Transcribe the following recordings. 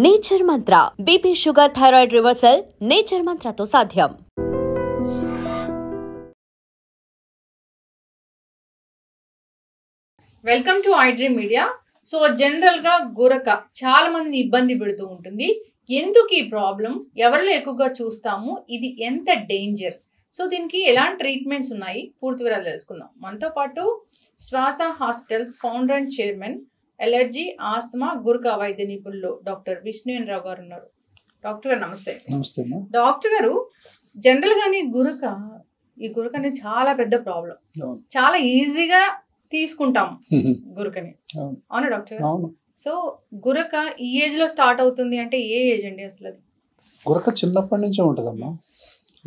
Nature Mantra BP sugar thyroid reversal Nature మంత్రతో సాధ్యం. Welcome to I Dream Media. So general గా గురక చాలా మందిని ఇబ్బంది పెడుతూ ఉంటుంది. ఎందుకు ఈ ప్రాబ్లం, ఎవరిలో ఎక్కువగా చూస్తాము, ఇది ఎంత డేంజర్, సో దీనికి ఎలాంటి ట్రీట్మెంట్స్ ఉన్నాయి, పూర్తి వివరాలు తెలుసుకుందాం. మనతో పాటు శ్వాస hospitals founder and chairman, allergy, asthma, గురక వైద్య నిపుణులు డాక్టర్ విష్ణువేంద్ర రావు గారు ఉన్నారు. డాక్టర్ గారు నమస్తే. నమస్తే. డాక్టర్ గారు, జనరల్ గానే ఈ గురక అనేది చాలా పెద్ద ప్రాబ్లం. చాలా ఈజీగా తీసుకుంటాం గురకని, అవునా డాక్టర్ గారు? సో గురక ఈ ఏజ్ లో స్టార్ట్ అవుతుంది అంటే ఏ ఏజ్ అండి అసలు? అది గురక చిన్నప్పటి నుంచే ఉంటుందమ్మా.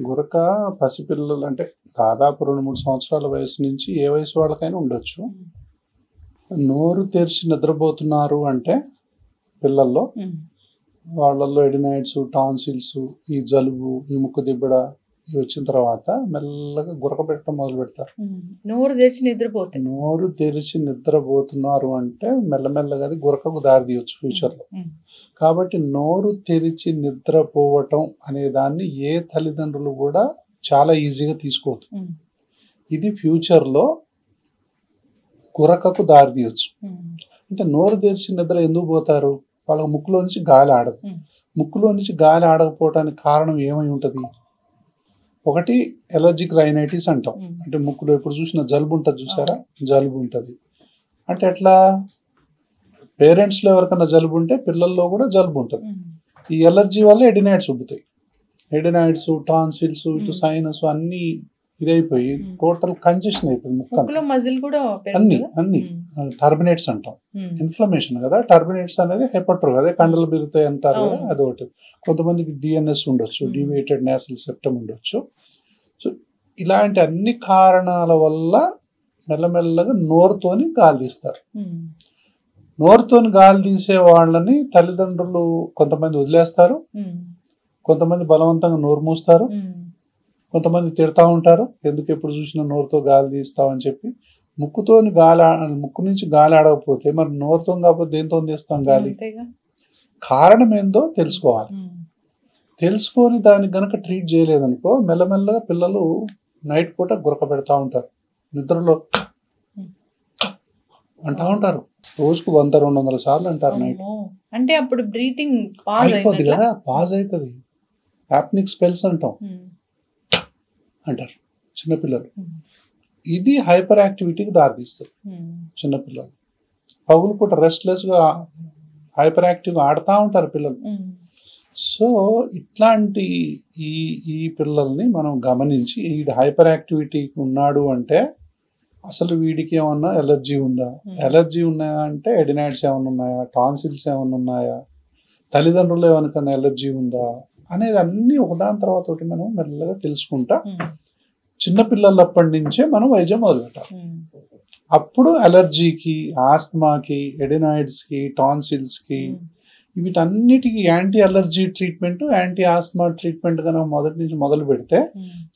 గురక పసిపిల్లలు అంటే దాదాపు 2-3 సంవత్సరాల వయసు నుంచి ఏ వయసు వాళ్ళకైనా ఉండొచ్చు. నోరు తెరిచి నిద్రపోతున్నారు అంటే పిల్లల్లో, వాళ్ళల్లో ఎడినైడ్స్, టాన్సిల్స్, ఈ జలుబు, ఈ ముక్కు దిబ్బడ ఇవి వచ్చిన తర్వాత మెల్లగా గురక పెట్టడం మొదలు పెడతారు. నోరు తెరిచి నిద్రపోతున్నారు అంటే మెల్లమెల్లగా అది గురకకు దారి తీయొచ్చు ఫ్యూచర్లో. కాబట్టి నోరు తెరిచి నిద్రపోవటం అనే దాన్ని ఏ తల్లిదండ్రులు కూడా చాలా ఈజీగా తీసుకోవద్దు. ఇది ఫ్యూచర్లో గురకకు దారి తీయొచ్చు. అంటే నోరు తెరిచి నిద్ర ఎందుకు పోతారు? వాళ్ళ ముక్కులో నుంచి గాలి ఆడదు. ముక్కులో నుంచి గాలి ఆడకపోవటానికి కారణం ఏమై ఉంటుంది? ఒకటి ఎలర్జిక్ రైనైటిస్ అంటాం. అంటే ముక్కులో ఎప్పుడు చూసినా జలుబు ఉంటుంది, చూసారా? జలుబు ఉంటుంది. అంటే ఎట్లా? పేరెంట్స్లో ఎవరికైనా జలుబు ఉంటే పిల్లల్లో కూడా జలుబు ఉంటుంది. ఈ ఎలర్జీ వల్ల ఎడినైడ్స్ ఉబ్బుతాయి. ఎడినైడ్స్, టాన్సిల్స్, ఇటు సైనస్ అన్ని ఇదైపోయి టోటల్ కంజెషన్ అయిపోయింది. అన్ని టర్బినేట్స్ అంటాం. ఇన్ఫ్లమేషన్ కదా. టర్బినేట్స్ అనేది హెపట్రో, అదే కండలు పెరుగుతాయి అంటారు కదా, అదొకటి. కొంతమందికి డిఎన్ఎస్ ఉండొచ్చు, డివియేటెడ్ నేసల్ సెప్టమ్ ఉండొచ్చు. సో ఇలాంటి అన్ని కారణాల వల్ల మెల్లమెల్లగా నోరుతోని గాలి తీస్తారు. నోరుతోని గాలి తీసే వాళ్ళని తల్లిదండ్రులు కొంతమంది వదిలేస్తారు, కొంతమంది బలవంతంగా నోరు మూస్తారు, కొంతమంది తిడతా ఉంటారు, ఎందుకు ఎప్పుడు చూసినా నోరుతో గాలి తీస్తామని చెప్పి. ముక్కు నుంచి గాలి ఆడకపోతే మరి నోరుతో కాకపోతే దేంతో తీస్తాం గాలి? కారణం ఏందో తెలుసుకోవాలి. తెలుసుకొని దానికి గనక ట్రీట్ చేయలేదనుకో మెల్లమెల్లగా పిల్లలు నైట్ పూట గురక పెడతా ఉంటారు, నిద్రలో అంటా ఉంటారు. రోజుకు 100-200 సార్లు అంటారు నైట్. అంటే అప్పుడు బ్రీతింగ్ అయిపోద్ది కదా, పాజ్ అవుతుంది. యాప్నిక్ స్పెల్స్ అంటాం అంటారు చిన్నపిల్లలు. ఇది హైపర్ యాక్టివిటీకి దారితీస్తుంది. చిన్నపిల్లలు పగులు పూట రెస్ట్లెస్గా హైపర్ యాక్టివ్గా ఆడుతూ ఉంటారు పిల్లలు. సో ఇట్లాంటి ఈ పిల్లల్ని మనం గమనించి ఇది హైపర్ యాక్టివిటీకి ఉన్నాడు అంటే అసలు వీడికి ఏమన్నా ఎలర్జీ ఉందా, ఎలర్జీ ఉన్నాయా అంటే ఎడినైడ్స్ ఏమైనా ఉన్నాయా, టాన్సిల్స్ ఏమైనా ఉన్నాయా, తల్లిదండ్రులు ఏమైనా ఎలర్జీ ఉందా అనేది అన్ని ఒకదాని తర్వాత ఒకటి మనం మెల్లగా తెలుసుకుంటా చిన్నపిల్లలప్పటి నుంచే మనం వైద్యం మొదలుపెట్టాలి. అప్పుడు అలర్జీకి, ఆస్తమాకి, ఎడినాయిడ్స్కి, టాన్సిల్స్కి వీటన్నిటికీ anti allergy treatment, anti asthma treatment కనుక మొదటి నుంచి మొదలు పెడితే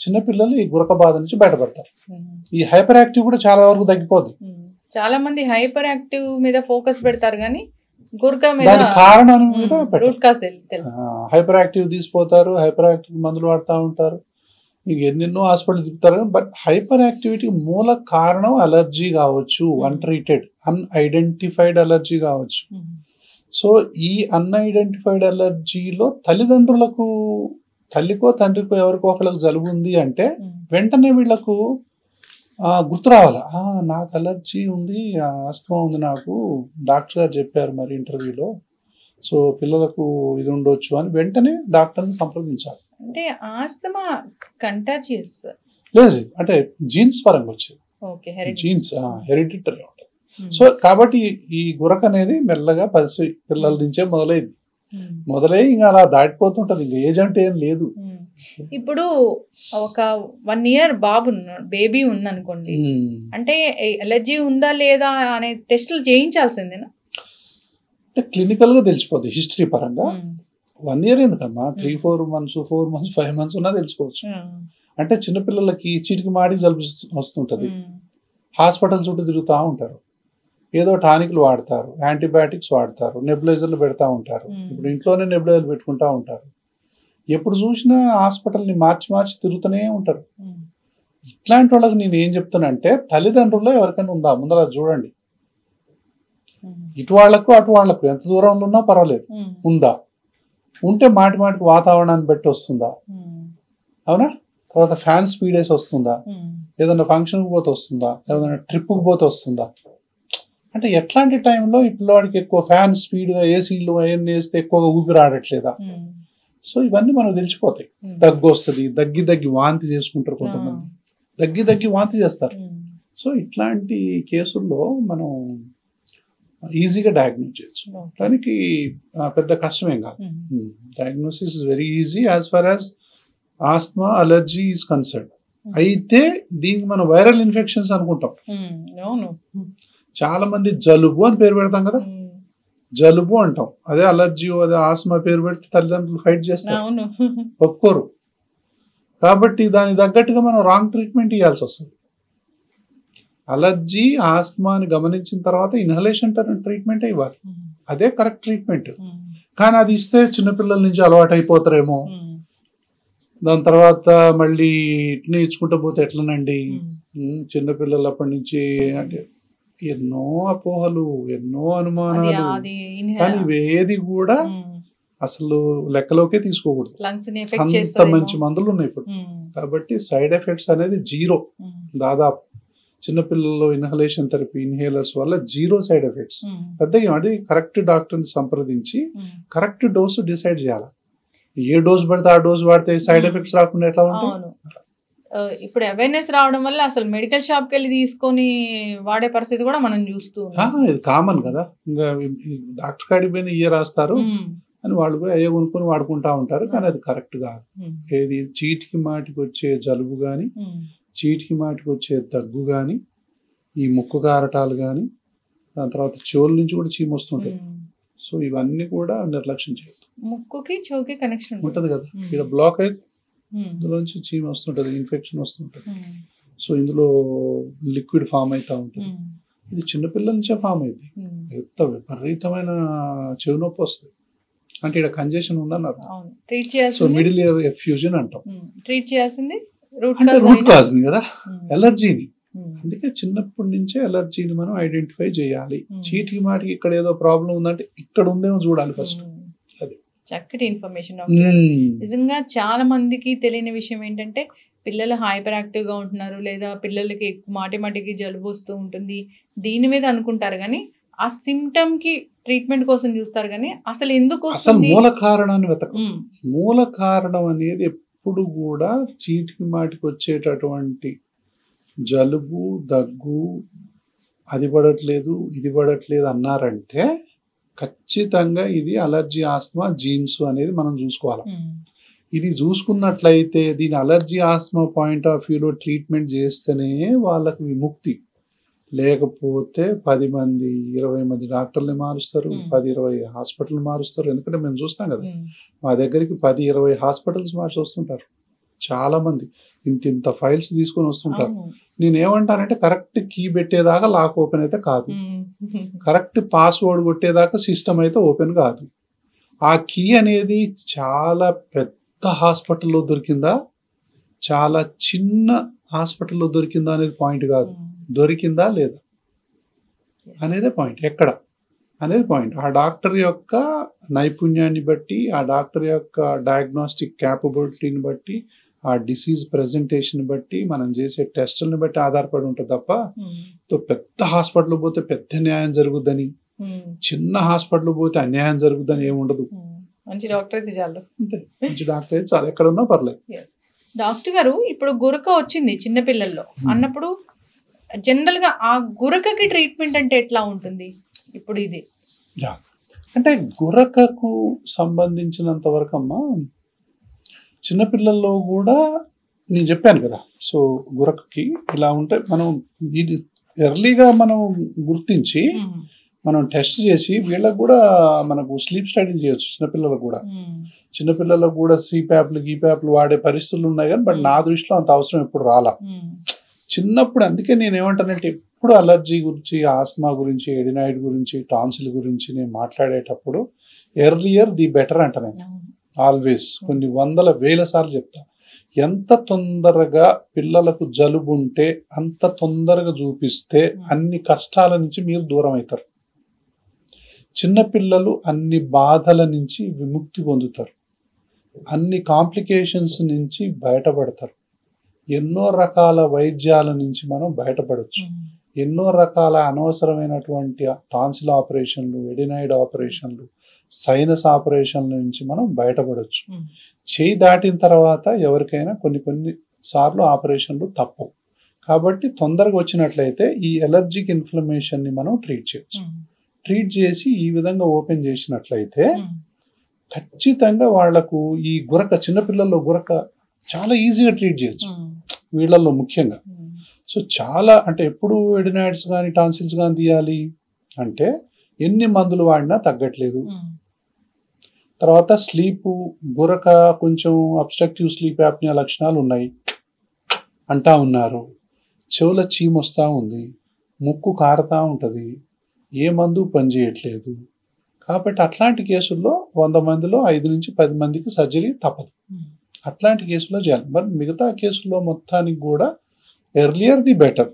చిన్నపిల్లలు ఈ గురక బాధ నుంచి బయటపడతారు. ఈ హైపర్ యాక్టివ్ కూడా చాలా వరకు తగ్గిపోద్ది. చాలా మంది హైపర్ యాక్టివ్ మీద ఫోకస్ పెడతారు కానీ గురక మీద కారణం మీద హైపర్ యాక్టివ్ తీసిపోతారు, హైపర్ యాక్టివ్ మందులు వాడుతూ ఉంటారు, మీకు ఎన్నెన్నో హాస్పిటల్ తిప్పుతారు. బట్ హైపర్ యాక్టివిటీ మూల కారణం అలర్జీ కావచ్చు, అన్ట్రీటెడ్ అన్ఐడెంటిఫైడ్ అలర్జీ కావచ్చు. సో ఈ అన్ఐడెంటిఫైడ్ అలర్జీలో తల్లిదండ్రులకు, తల్లికో తండ్రికో ఎవరికో ఒకరికి జలుబు ఉంది అంటే వెంటనే వీళ్ళకు గుర్తు రావాలి, నాకు అలర్జీ ఉంది, ఆస్తమా ఉంది, నాకు డాక్టర్ గారు చెప్పారు మరి ఇంటర్వ్యూలో, సో పిల్లలకు ఇది ఉండొచ్చు అని వెంటనే డాక్టర్ని సంప్రదించాలి. అంటే ఆస్తమా కంటాజియస్ లేదు, అంటే జీన్స్ పరంగా వచ్చేది. జీన్స్ హెరిడిటరీ ఉంటుంది. సో కాబట్టి ఈ గురక అనేది మెల్లగా పిల్లల నుంచే మొదలై ఇంకా అలా దాటిపోతుంటది. ఇంకా ఏజ్ అంటే ఏం లేదు. ఇప్పుడు ఒక 1 year బేబీ ఉందనుకోండి, అంటే ఎలర్జీ ఉందా లేదా అనే టెస్టులు చేయించాల్సిందేనా? అంటే క్లినికల్ గా తెలిసిపోద్ది హిస్టరీ పరంగా. 1 year ఎందుకమ్మా, 3-4 months, 4 months, 5 months ఉన్నా తెలుసుకోవచ్చు. అంటే చిన్నపిల్లలకి చీటికి మాడి జలుబు వస్తుంటది, హాస్పిటల్ చుట్టూ తిరుగుతూ ఉంటారు. ఏదో టానిక్లు వాడతారు, యాంటీబయాటిక్స్ వాడతారు, నెబులైజర్లు పెడతా ఉంటారు. ఇప్పుడు ఇంట్లోనే నెబులైజర్లు పెట్టుకుంటా ఉంటారు. ఎప్పుడు చూసినా హాస్పిటల్ని మార్చి మార్చి తిరుగుతూనే ఉంటారు. ఇట్లాంటి వాళ్ళకి నేను ఏం చెప్తానంటే, తల్లిదండ్రుల్లో ఎవరికైనా ఉందా ముందర చూడండి. ఇటు వాళ్లకు అటు వాళ్లకు ఎంత దూరంలో ఉన్నా పర్వాలేదు, ఉందా? ఉంటే మాటి మాటికి వాతావరణాన్ని బట్టి వస్తుందా? అవునా? తర్వాత ఫ్యాన్ స్పీడ్ వేసి వస్తుందా? ఏదైనా ఫంక్షన్కి పోతే వస్తుందా? ఏదైనా ట్రిప్కి పోతే వస్తుందా? అంటే ఎట్లాంటి టైంలో ఈ పిల్లవాడికి ఎక్కువ ఫ్యాన్ స్పీడ్గా ఏసీలు అవన్నీ వేస్తే ఎక్కువగా ఊపిరి ఆడట్లేదా? సో ఇవన్నీ మనకు తెలిసిపోతాయి. దగ్గు వస్తుంది, దగ్గి వాంతి చేసుకుంటారు, కొంతమంది దగ్గి వాంతి చేస్తారు. సో ఇట్లాంటి కేసుల్లో మనం ఈజీగా డయాగ్నోస్ చేయొచ్చు. దానికి పెద్ద కష్టమేం కాదు. Diagnosis is very easy as far as asthma allergy is concern. అయితే దీనికి మనం వైరల్ ఇన్ఫెక్షన్స్ అనుకుంటాం. చాలా మంది జలుబు అని పేరు పెడతాం కదా, జలుబు అంటాం. అదే అలర్జీ అదే ఆస్మా పేరు పెడితే తల్లిదండ్రులు ఫైట్ చేస్తారు, ఒప్పుకోరు. కాబట్టి దానికి తగ్గట్టుగా మనం రాంగ్ ట్రీట్మెంట్ ఇవ్వాల్సి వస్తుంది. అలర్జీ ఆస్మాని గమనించిన తర్వాత ఇన్హలేషన్ ట్రీట్మెంటే ఇవ్వాలి, అదే కరెక్ట్ ట్రీట్మెంట్. కానీ అది ఇస్తే చిన్నపిల్లల నుంచి అలవాటు అయిపోతారేమో, దాని తర్వాత మళ్ళీ ఇట్నే ఇచ్చుకుంటూ పోతే ఎట్లనండి. చిన్నపిల్లలు అప్పటి నుంచి అంటే ఎన్నో అపోహలు, ఎన్నో అనుమానాలు, కానీ ఇవేది కూడా అసలు లెక్కలోకే తీసుకోకూడదు. అంత మంచి మందులు ఉన్నాయి ఇప్పుడు. కాబట్టి సైడ్ ఎఫెక్ట్స్ అనేది జీరో దాదాపు. చిన్నపిల్లల్లో ఇన్హలేషన్ థెరపీ ఇన్హేలర్స్ వల్ల జీరో సైడ్ ఎఫెక్ట్స్. పెద్దగా అంటే కరెక్ట్ డాక్టర్ని సంప్రదించి కరెక్ట్ డోసు డిసైడ్ చేయాలి. ఏ డోస్ పడితే ఆ డోస్ వాడితే సైడ్ ఎఫెక్ట్స్ రాకుండా ఎట్లా ఉంటాయి? ఇప్పుడు అవేర్నెస్ రావడం వల్ల అసలు మెడికల్ షాప్ కి వెళ్ళి తీసుకొని వాడే పరిస్థితి కూడా మనం చూస్తూ ఇది కామన్ కదా. ఇంకా డాక్టర్ కాడికి పోయిన ఇయే రాస్తారు అని వాళ్ళు పోయి అయ్యే కొనుక్కొని వాడుకుంటా ఉంటారు. కానీ అది కరెక్ట్ కాదు. ఏది చీటికి మాటికి వచ్చే జలుబు కానీ, చీటికి మాటికి వచ్చే దగ్గు కానీ, ఈ ముక్కు కారటాలు కానీ, దాని తర్వాత చెవుల నుంచి కూడా చీమ వస్తుంటాయి. సో ఇవన్నీ కూడా నిర్లక్ష్యం చేయదు. ముక్కుకి చెవుకి కనెక్షన్ ఉంటుంది కదా, ఇక్కడ బ్లాక్ అయితే ఇందులోంచి చీమ వస్తుంటది, ఇన్ఫెక్షన్ వస్తుంటది. సో ఇందులో లిక్విడ్ ఫామ్ అవుతా ఉంటుంది. ఇది చిన్నపిల్లల నుంచే ఫామ్ అయింది. ఎంత విపరీతమైన చెవి నొప్పి వస్తుంది అంటే ఇక్కడ కంజెషన్ ఉందన్నారు. సో మిడిల్ ఇయర్ ఎఫ్యూజన్ అంటాం. ట్రీట్ చేయాల్సింది రూట్ కాజ్ ని కదా, ఎలర్జీని. అందుకే చిన్నప్పటి నుంచే ఎలర్జీని మనం ఐడెంటిఫై చేయాలి. చీటికి మాటికి ఇక్కడ ఏదో ప్రాబ్లం ఉందంటే ఇక్కడ ఉందేమో చూడాలి ఫస్ట్. అది చక్కటి ఇన్ఫర్మేషన్. నిజంగా చాలా మందికి తెలియని విషయం ఏంటంటే, పిల్లలు హైపర్ యాక్టివ్ గా ఉంటున్నారు, లేదా పిల్లలకి మాటిమాటికి జలుబు వస్తూ ఉంటుంది, దీని మీద అనుకుంటారు కానీ ఆ సిమ్టమ్ కి ట్రీట్మెంట్ కోసం చూస్తారు. కానీ అసలు ఎందుకు అసలు మూల కారణాన్ని వెతకం. మూల కారణం అనేది ఎప్పుడు కూడా చీటికి మాటికి వచ్చేటటువంటి జలుబు దగ్గు అది పడట్లేదు ఇది పడట్లేదు అన్నారంటే ఖచ్చితంగా ఇది అలర్జీ ఆస్మా జీన్స్ అనేది మనం చూసుకోవాలి. ఇది చూసుకున్నట్లయితే దీని అలర్జీ ఆస్మా పాయింట్ ఆఫ్ వ్యూలో ట్రీట్మెంట్ చేస్తేనే వాళ్ళకు విముక్తి. లేకపోతే 10 మంది 20 మంది డాక్టర్ని మారుస్తారు, 10-20 హాస్పిటల్ మారుస్తారు. ఎందుకంటే మేము చూస్తాం కదా, మా దగ్గరికి 10-20 హాస్పిటల్స్ మార్చి వస్తుంటారు చాలా మంది. ఇంత ఫైల్స్ తీసుకొని వస్తుంటారు. నేనేమంటానంటే కరెక్ట్ కీ పెట్టేదాకా లాక్ ఓపెన్ అయితే కాదు, కరెక్ట్ పాస్వర్డ్ కొట్టేదాకా సిస్టమ్ అయితే ఓపెన్ కాదు. ఆ కీ అనేది చాలా పెద్ద హాస్పిటల్లో దొరికిందా చాలా చిన్న హాస్పిటల్లో దొరికిందా అనేది పాయింట్ కాదు, దొరికిందా లేదా అనేదే పాయింట్. ఎక్కడ అనేది పాయింట్. ఆ డాక్టర్ యొక్క నైపుణ్యాన్ని బట్టి, ఆ డాక్టర్ యొక్క డయాగ్నోస్టిక్ క్యాపబిలిటీని బట్టి, ఆ డిసీజ్ ప్రెజెంటేషన్ బట్టి, మనం చేసే టెస్టులను బట్టి ఆధారపడి ఉంటుంది తప్ప పెద్ద హాస్పిటల్ పోతే పెద్ద న్యాయం జరుగుద్దని, చిన్న హాస్పిటల్ పోతే అన్యాయం జరుగుద్దని ఏముండదు. మంచి డాక్టర్ అయితే చాలు, అంతే. మంచి డాక్టర్ అయితే చాలు, ఎక్కడ ఉన్నా పర్లేదు. డాక్టర్ గారు, ఇప్పుడు గురక వచ్చింది చిన్నపిల్లల్లో అన్నప్పుడు జనరల్ గా ఆ గురకకి ట్రీట్మెంట్ అంటే ఎట్లా ఉంటుంది? ఇప్పుడు ఇది అంటే గురకకు సంబంధించినంత వరకు అమ్మా, చిన్నపిల్లల్లో కూడా నేను చెప్పాను కదా. సో గురకకి ఇలా ఉంటే మనం ఇది ఎర్లీగా మనం గుర్తించి మనం టెస్ట్ చేసి వీళ్ళకి కూడా మనకు స్లీప్ స్టడీలు చేయొచ్చు. చిన్నపిల్లలకు కూడా సిప్యాప్లు గీప్యాప్లు వాడే పరిస్థితులు ఉన్నాయి కానీ బట్ నా దృష్టిలో అంత అవసరం ఎప్పుడు రాలా చిన్నప్పుడు. అందుకే నేను ఏమంటానంటే ఎప్పుడు అలర్జీ గురించి, ఆస్మా గురించి, ఎడినాయిడ్ గురించి, టాన్సిల్ గురించి నేను మాట్లాడేటప్పుడు ఎర్లియర్ ది బెటర్ అంట నేను ఆల్వేస్. కొన్ని వందల వేల సార్లు చెప్తా. ఎంత తొందరగా పిల్లలకు జలుబు ఉంటే అంత తొందరగా చూపిస్తే అన్ని కష్టాల నుంచి మీరు దూరం అవుతారు. చిన్నపిల్లలు అన్ని బాధల నుంచి విముక్తి పొందుతారు, అన్ని కాంప్లికేషన్స్ నుంచి బయటపడతారు, ఎన్నో రకాల వైద్యాల నుంచి మనం బయటపడవచ్చు, ఎన్నో రకాల అనవసరమైనటువంటి టాన్సిల్ ఆపరేషన్లు, ఎడినాయిడ్ ఆపరేషన్లు, సైనస్ ఆపరేషన్ల నుంచి మనం బయటపడవచ్చు. చేయి దాటిన తర్వాత ఎవరికైనా కొన్ని సార్లు ఆపరేషన్లు తప్పవు. కాబట్టి తొందరగా వచ్చినట్లయితే ఈ ఎలర్జిక్ ఇన్ఫ్లమేషన్ ని మనం ట్రీట్ చేయొచ్చు. ట్రీట్ చేసి ఈ విధంగా ఓపెన్ చేసినట్లయితే ఖచ్చితంగా వాళ్లకు ఈ గురక, చిన్నపిల్లల్లో గురక చాలా ఈజీగా ట్రీట్ చేయొచ్చు వీళ్ళల్లో ముఖ్యంగా. సో చాలా అంటే ఎప్పుడు ఎడినాయిడ్స్ కానీ టాన్సిల్స్ కానీ తీయాలి అంటే ఎన్ని మందులు వాడినా తగ్గట్లేదు. తర్వాత స్లీపు, గురక, కొంచెం అబ్స్ట్రక్టివ్ స్లీప్ యాప్నియా లక్షణాలు ఉన్నాయి అంటా ఉన్నారు, చెవుల చీమ వస్తూ ఉంది, ముక్కు కారుతూ ఉంటుంది, ఏ మందు పనిచేయట్లేదు. కాబట్టి అట్లాంటి కేసుల్లో 100 మందిలో 5 నుంచి 10 మందికి సర్జరీ తప్పదు. అట్లాంటి కేసులో చేయాలి. మరి మిగతా కేసుల్లో మొత్తానికి కూడా earlier the better.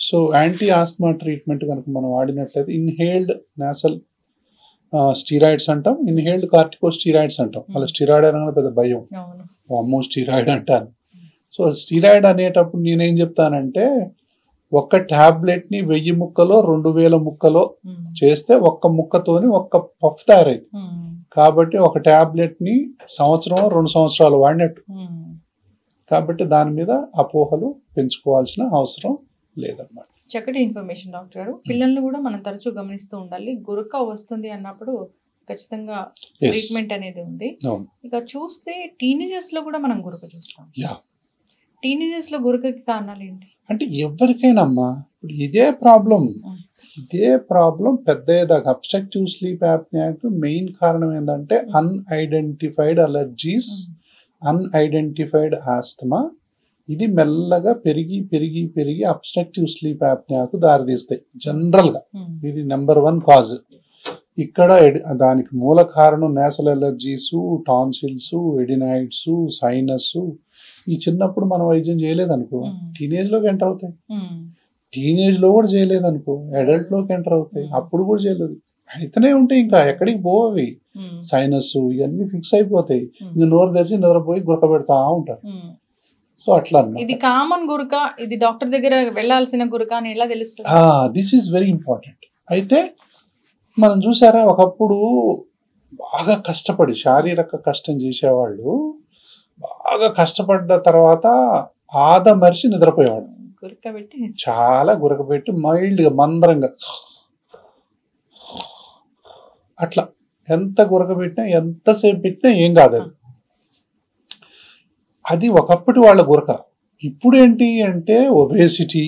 So anti asthma treatment కనుక మనం వాడినట్లయితే ఇన్హేల్డ్ నాసల్ స్టీరాయిడ్స్ అంటాం, ఇన్హేల్డ్ కార్టికో స్టీరాయిడ్స్ అంటాం. అలా స్టీరాయిడ్ అనగా పెద్ద భయం, అమ్మో స్టీరాయిడ్ అంటాను. సో స్టీరాయిడ్ అనేటప్పుడు నేనేం చెప్తానంటే ఒక్క టాబ్లెట్ ని 1000 ముక్కలో 2000 ముక్కలో చేస్తే ఒక్క ముక్కతోని ఒక్క పఫ్ తయారైంది. కాబట్టి ఒక టాబ్లెట్ ని 1-2 సంవత్సరాలు వాడినట్టు. కాబట్టి దాని మీద అపోహలు పెంచుకోవాల్సిన అవసరం లేదన్నమాట. చక్కటి ఇన్ఫర్మేషన్ డాక్టర్ గారు. పిల్లల్ని కూడా మనం తరచూ గమనిస్తూ ఉండాలి. గురక వస్తుంది అన్నప్పుడు ఖచ్చితంగా ట్రీట్మెంట్ అనేది ఉంది. ఇక చూస్తే టీనేజర్స్ లో కూడా మనం గురక చూస్తాం. టీనేజర్స్ లో గురకకి కారణాలు ఏంటి అంటే ఎవరికైనా అమ్మా ఇప్పుడు ఇదే ప్రాబ్లం పెద్దయ్యేదాకా అబ్స్ట్రక్టివ్ స్లీప్ యాప్నియాకు మెయిన్ కారణం ఏంటంటే అన్ఐడెంటిఫైడ్ అలర్జీస్, అన్ఐడెంటిఫైడ్ ఆస్తమా. ఇది మెల్లగా పెరిగి పెరిగి పెరిగి అబ్స్ట్రక్టివ్ స్లీప్ యాప్నియాకు దారితీస్తాయి జనరల్గా. ఇది నెంబర్ 1 కాజ్. ఇక్కడ దానికి మూల కారణం nasal allergies, tonsils, adenoids, sinus. ఈ చిన్నప్పుడు మనం వైద్యం చేయలేదనుకో టీనేజ్ లోకి ఎంటర్ అవుతాయి, టీనేజ్ లో కూడా చేయలేదనుకో అడల్ట్ లోకి ఎంటర్ అవుతాయి, అప్పుడు కూడా చేయలేదు, అయితేనే ఉంటాయి, ఇంకా ఎక్కడికి పోవి. సైనస్ ఇవన్నీ ఫిక్స్ అయిపోతాయి, ఇంకా నోరు తెరిచి నిద్రపోయి గురక పెడతా ఉంటారు. సో అట్లా ఇది కామన్ గురక, ఇది డాక్టర్ దగ్గర వెళ్ళాల్సిన గురక అని ఎలా తెలుస్తుంది? This is very important. అయితే మనం చూసారా ఒకప్పుడు బాగా కష్టపడి శారీరక కష్టం చేసేవాళ్ళు బాగా కష్టపడ్డ తర్వాత మరిచి నిద్రపోయేవాడు. చాలా గురక పెట్టి మైల్డ్గా మందరంగా అట్లా ఎంత గురక పెట్టినా ఎంతసేపు పెట్టినా ఏం కాదు. అది ఒకప్పటి వాళ్ళ గురక. ఇప్పుడు ఏంటి అంటే ఒబేసిటీ,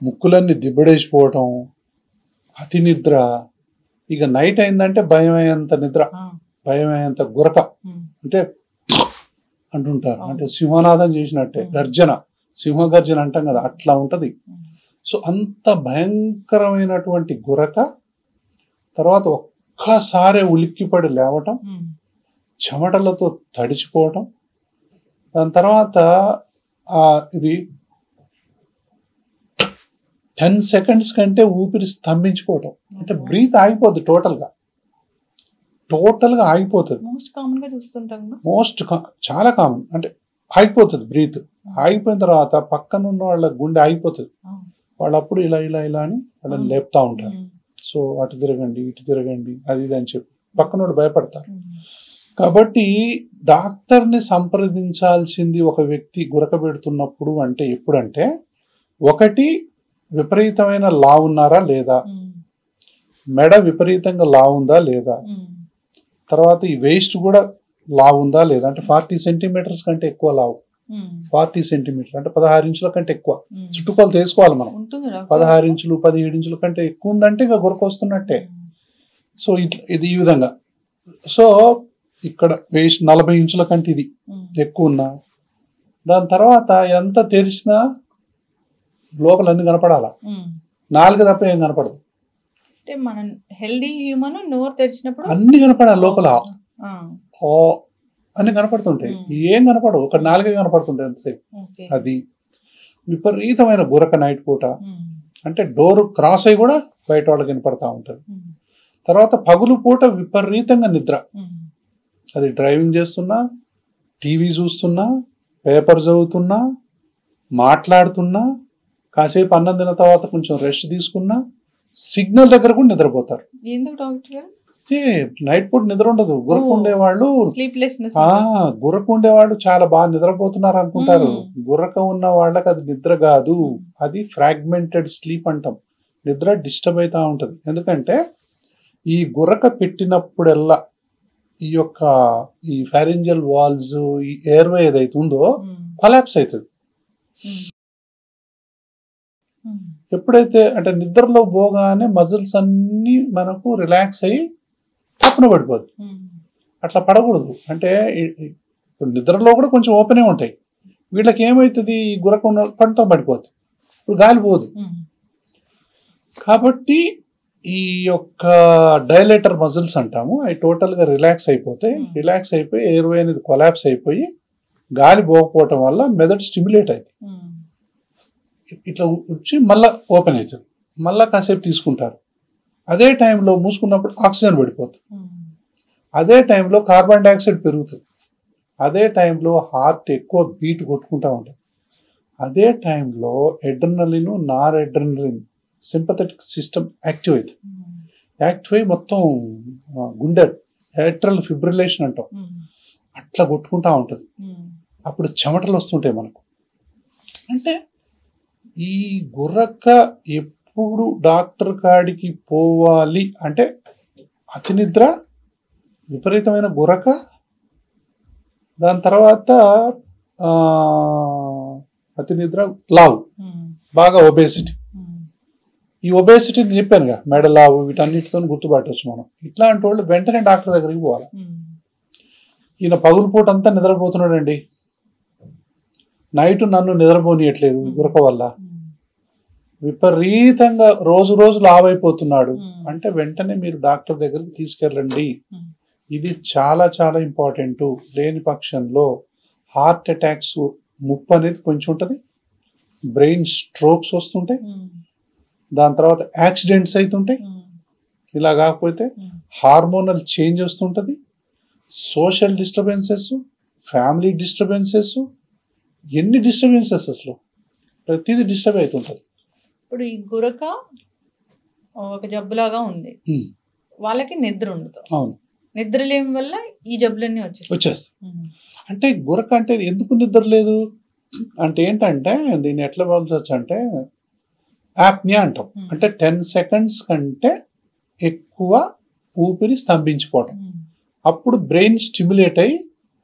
ముక్కులన్నీ దిబ్బడేసిపోవటం, అతి నిద్ర, ఇక నైట్ అయిందంటే భయమయ్యేంత నిద్ర, భయమయ్యేంత గురక. అంటే అంటుంటారు, అంటే సింహనాదం చేసినట్టే గర్జన, సింహగర్జన అంటాం కదా, అట్లా ఉంటది. సో అంత భయంకరమైనటువంటి గురక. తర్వాత ఒక్కసారి ఉలిక్కిపడి లేవటం, చెమటలతో తడిచిపోవటం, దాని తర్వాత ఇది 10 సెకండ్స్ కంటే ఊపిరి స్తంభించిపోవటం, అంటే బ్రీత్ ఆగిపోద్ది, టోటల్గా ఆగిపోతుంది. చాలా కామన్, అంటే ఆగిపోతుంది బ్రీత్. ఆగిపోయిన తర్వాత పక్కన ఉన్న వాళ్ళ గుండె ఆగిపోతుంది, వాళ్ళు అప్పుడు ఇలా ఇలా ఇలా అని వాళ్ళని లేపుతా ఉంటారు. సో అటు తిరగండి, ఇటు తిరగండి, అది ఇది అని చెప్పి పక్కన వాళ్ళు భయపడతారు. కాబట్టి డాక్టర్ని సంప్రదించాల్సింది ఒక వ్యక్తి గురక పెడుతున్నప్పుడు అంటే ఎప్పుడంటే, ఒకటి విపరీతమైన లా ఉన్నారా లేదా, మెడ విపరీతంగా లా ఉందా లేదా, తర్వాత ఈ వేస్ట్ కూడా లా ఉందా లేదా, అంటే 40 సెంటీమీటర్స్ కంటే ఎక్కువ లావు, 40 సెంటీమీటర్ అంటే 16 ఇంచుల కంటే ఎక్కువ చుట్టుకొలత వేసుకోవాలి మనం. 16 ఇంచులు 17 ఇంచుల కంటే ఎక్కువ ఉందంటే ఇక గురక వస్తున్నట్టే. సో ఇది ఈ విధంగా. సో ఇక్కడ వేస్ట్ 40 ఇంచుల కంటే ఇది ఎక్కువ ఉన్నా, దాని తర్వాత ఎంత తెరిచినా లోపల అన్ని కనపడాలా, నాలుగు తప్ప ఏం కనపడదు. అంటే మనం హెల్దీ హ్యూమన్ నోరు తెరిచినప్పుడు అన్ని కనపడాలి లోపల, ఓ అన్ని కనపడుతుంటాయి. ఏం కనపడవు, ఒక నాలుగే కనపడుతుంటాయి అంతసేపు. అది విపరీతమైన గురక నైట్ పూట, అంటే డోర్ క్రాస్ అయ్యి కూడా బయట వాళ్ళకి వినపడతా ఉంటుంది. తర్వాత పగులు పూట విపరీతంగా నిద్ర, అది డ్రైవింగ్ చేస్తున్నా, టీవీ చూస్తున్నా, పేపర్ చదువుతున్నా, మాట్లాడుతున్నా, కాసేపు అన్నం తిన్న తర్వాత కొంచెం రెస్ట్ తీసుకున్నా, సిగ్నల్ దగ్గర కూడా నిద్రపోతారు. ఎందుకు డాక్టర్? నైట్ పూట నిద్ర ఉండదు. గురక ఉండేవాళ్ళు, గురక ఉండేవాళ్ళు చాలా బాగా నిద్రపోతున్నారు అనుకుంటారు. గురక ఉన్న వాళ్ళకి అది నిద్ర కాదు, అది ఫ్రాగ్మెంటెడ్ స్లీప్ అంటాం. నిద్ర డిస్టర్బ్ అవుతా ఉంటది. ఎందుకంటే ఈ గురక పెట్టినప్పుడల్లా ఈ ఫారింజియల్ వాల్స్, ఈ ఎయిర్వే ఏదైతే ఉందో కొలాప్స్ అవుతుంది. ఎప్పుడైతే అంటే నిద్రలో పోగానే మజిల్స్ అన్ని మనకు రిలాక్స్ అయ్యి తప్పున పడిపోదు. అట్లా పడకూడదు. అంటే నిద్రలో కూడా కొంచెం ఓపెనే ఉంటాయి. వీళ్ళకి ఏమవుతుంది, ఈ గురక ఉన్న పంటతో పడిపోతుంది, ఇప్పుడు గాలి పోదు. కాబట్టి ఈ యొక్క డైలేటర్ మజిల్స్ అంటాము, అవి టోటల్గా రిలాక్స్ అయిపోతాయి. రిలాక్స్ అయిపోయి ఎయిర్వే అనేది కొలాప్స్ అయిపోయి గాలి పోకపోవటం వల్ల మెదడు స్టిమ్యులేట్ అవుతుంది. ఇట్లా వచ్చి మళ్ళీ ఓపెన్ అవుతుంది. మళ్ళీ కాసేపు తీసుకుంటారు. అదే టైంలో మూసుకున్నప్పుడు ఆక్సిజన్ పడిపోతుంది. అదే టైంలో కార్బన్ డైఆక్సైడ్ పెరుగుతుంది. అదే టైంలో హార్ట్ ఎక్కువ బీట్ కొట్టుకుంటూ ఉంటుంది. అదే టైంలో ఎడ్రినలిన్, నార్ ఎడ్రినలిన్, సింపథెటిక్ సిస్టమ్ యాక్టివ్ అవుతుంది. యాక్టివ్ అయ్యి మొత్తం గుండె ఏట్రల్ ఫిబ్రిలేషన్ అంటాం, అట్లా కొట్టుకుంటా ఉంటుంది. అప్పుడు చెమటలు వస్తుంటాయి మనకు. అంటే ఈ గుర్రక ఎప్పుడు డాక్టర్ కాడికి పోవాలి అంటే అతి నిద్ర, విపరీతమైన గురక, దాని తర్వాత అతి నిద్ర, లావు, బాగా ఒబేసిటీ. ఈ ఒబేసిటీని చెప్పానుగా, మెడ లావు, వీటన్నిటితో గుర్తుపట్టవచ్చు మనం. ఇట్లాంటి వాళ్ళు వెంటనే డాక్టర్ దగ్గరికి పోవాలి. ఈయన పగులు పూట అంతా నిద్రపోతున్నాడండి, నైట్ నన్ను నిద్రపోనియట్లేదు గురక వల్ల, విపరీతంగా రోజు రోజు లావు అయిపోతున్నాడు అంటే వెంటనే మీరు డాక్టర్ దగ్గరికి తీసుకెళ్ళండి. ఇది చాలా చాలా ఇంపార్టెంట్. లేని పక్షంలో హార్ట్ అటాక్స్ ముప్పు అనేది కొంచెం ఉంటుంది, బ్రెయిన్ స్ట్రోక్స్ వస్తుంటాయి, దాని తర్వాత యాక్సిడెంట్స్ అవుతుంటాయి. ఇలా కాకపోతే హార్మోనల్ చేంజ్ వస్తుంటుంది, సోషల్ డిస్టర్బెన్సెస్, ఫ్యామిలీ డిస్టర్బెన్సెస్, ఎన్ని డిస్టర్బెన్సెస్ అసలు ప్రతిదీ డిస్టర్బ్ అవుతుంటుంది. ఇప్పుడు ఈ గురక ఒక జబ్బులాగా ఉంది, వాళ్ళకి నిద్ర ఉండదు. అవును, నిద్ర లేని వల్ల ఈ జబ్బులన్నీ వచ్చేస్తాయి. అంటే గురక అంటే ఎందుకు నిద్ర లేదు అంటే ఏంటంటే దీన్ని ఎట్లా భావించవచ్చు అంటే యాప్నియా అంటాం. అంటే 10 seconds కంటే ఎక్కువ ఊపిరి స్తంభించిపోవడం. అప్పుడు బ్రెయిన్ స్టిమ్యులేట్ అయ్యి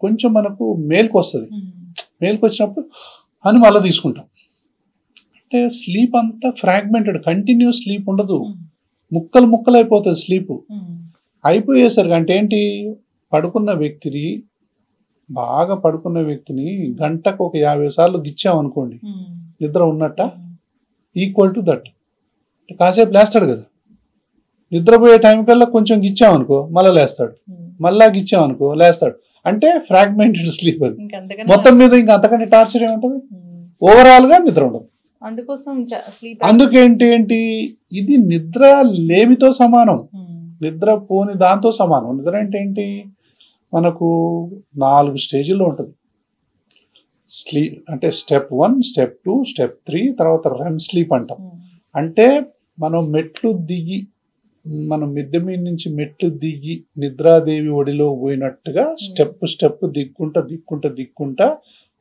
కొంచెం మనకు మేలుకు వస్తుంది. మేలుకు వచ్చినప్పుడు అని మళ్ళీ తీసుకుంటాం. అంటే స్లీప్ అంతా ఫ్రాగ్మెంటెడ్, కంటిన్యూస్ స్లీప్ ఉండదు, ముక్కలు ముక్కలు అయిపోతుంది స్లీప్. అయిపోయేసరికి అంటే ఏంటి, బాగా పడుకున్న వ్యక్తిని గంటకు ఒక 50 సార్లు గిచ్చామనుకోండి, నిద్ర ఉన్నట్ట ఈక్వల్ టు దట్. కాసేపు లేస్తాడు కదా, నిద్రపోయే టైం కల్లా కొంచెం గిచ్చామనుకో మళ్ళీ లేస్తాడు, మళ్ళా గిచ్చామనుకో లేస్తాడు. అంటే ఫ్రాగ్మెంటెడ్ స్లీప్. అది మొత్తం మీద ఇంకా అంతకంటే టార్చర్ ఏముంటుంది, ఓవరాల్ గా నిద్ర ఉండదు. అందుకేంటి ఇది నిద్ర లేమితో సమానం, నిద్ర పోని దాంతో సమానం. నిద్ర అంటే ఏంటి, మనకు 4 స్టేజ్లో ఉంటుంది స్లీప్. అంటే స్టెప్ 1, స్టెప్ 2, స్టెప్ 3, తర్వాత రెమ్ స్లీప్ అంటాం. అంటే మనం మిద్దె మీద నుంచి మెట్లు దిగి నిద్రాదేవి ఒడిలో పోయినట్టుగా స్టెప్ దిక్కుంటా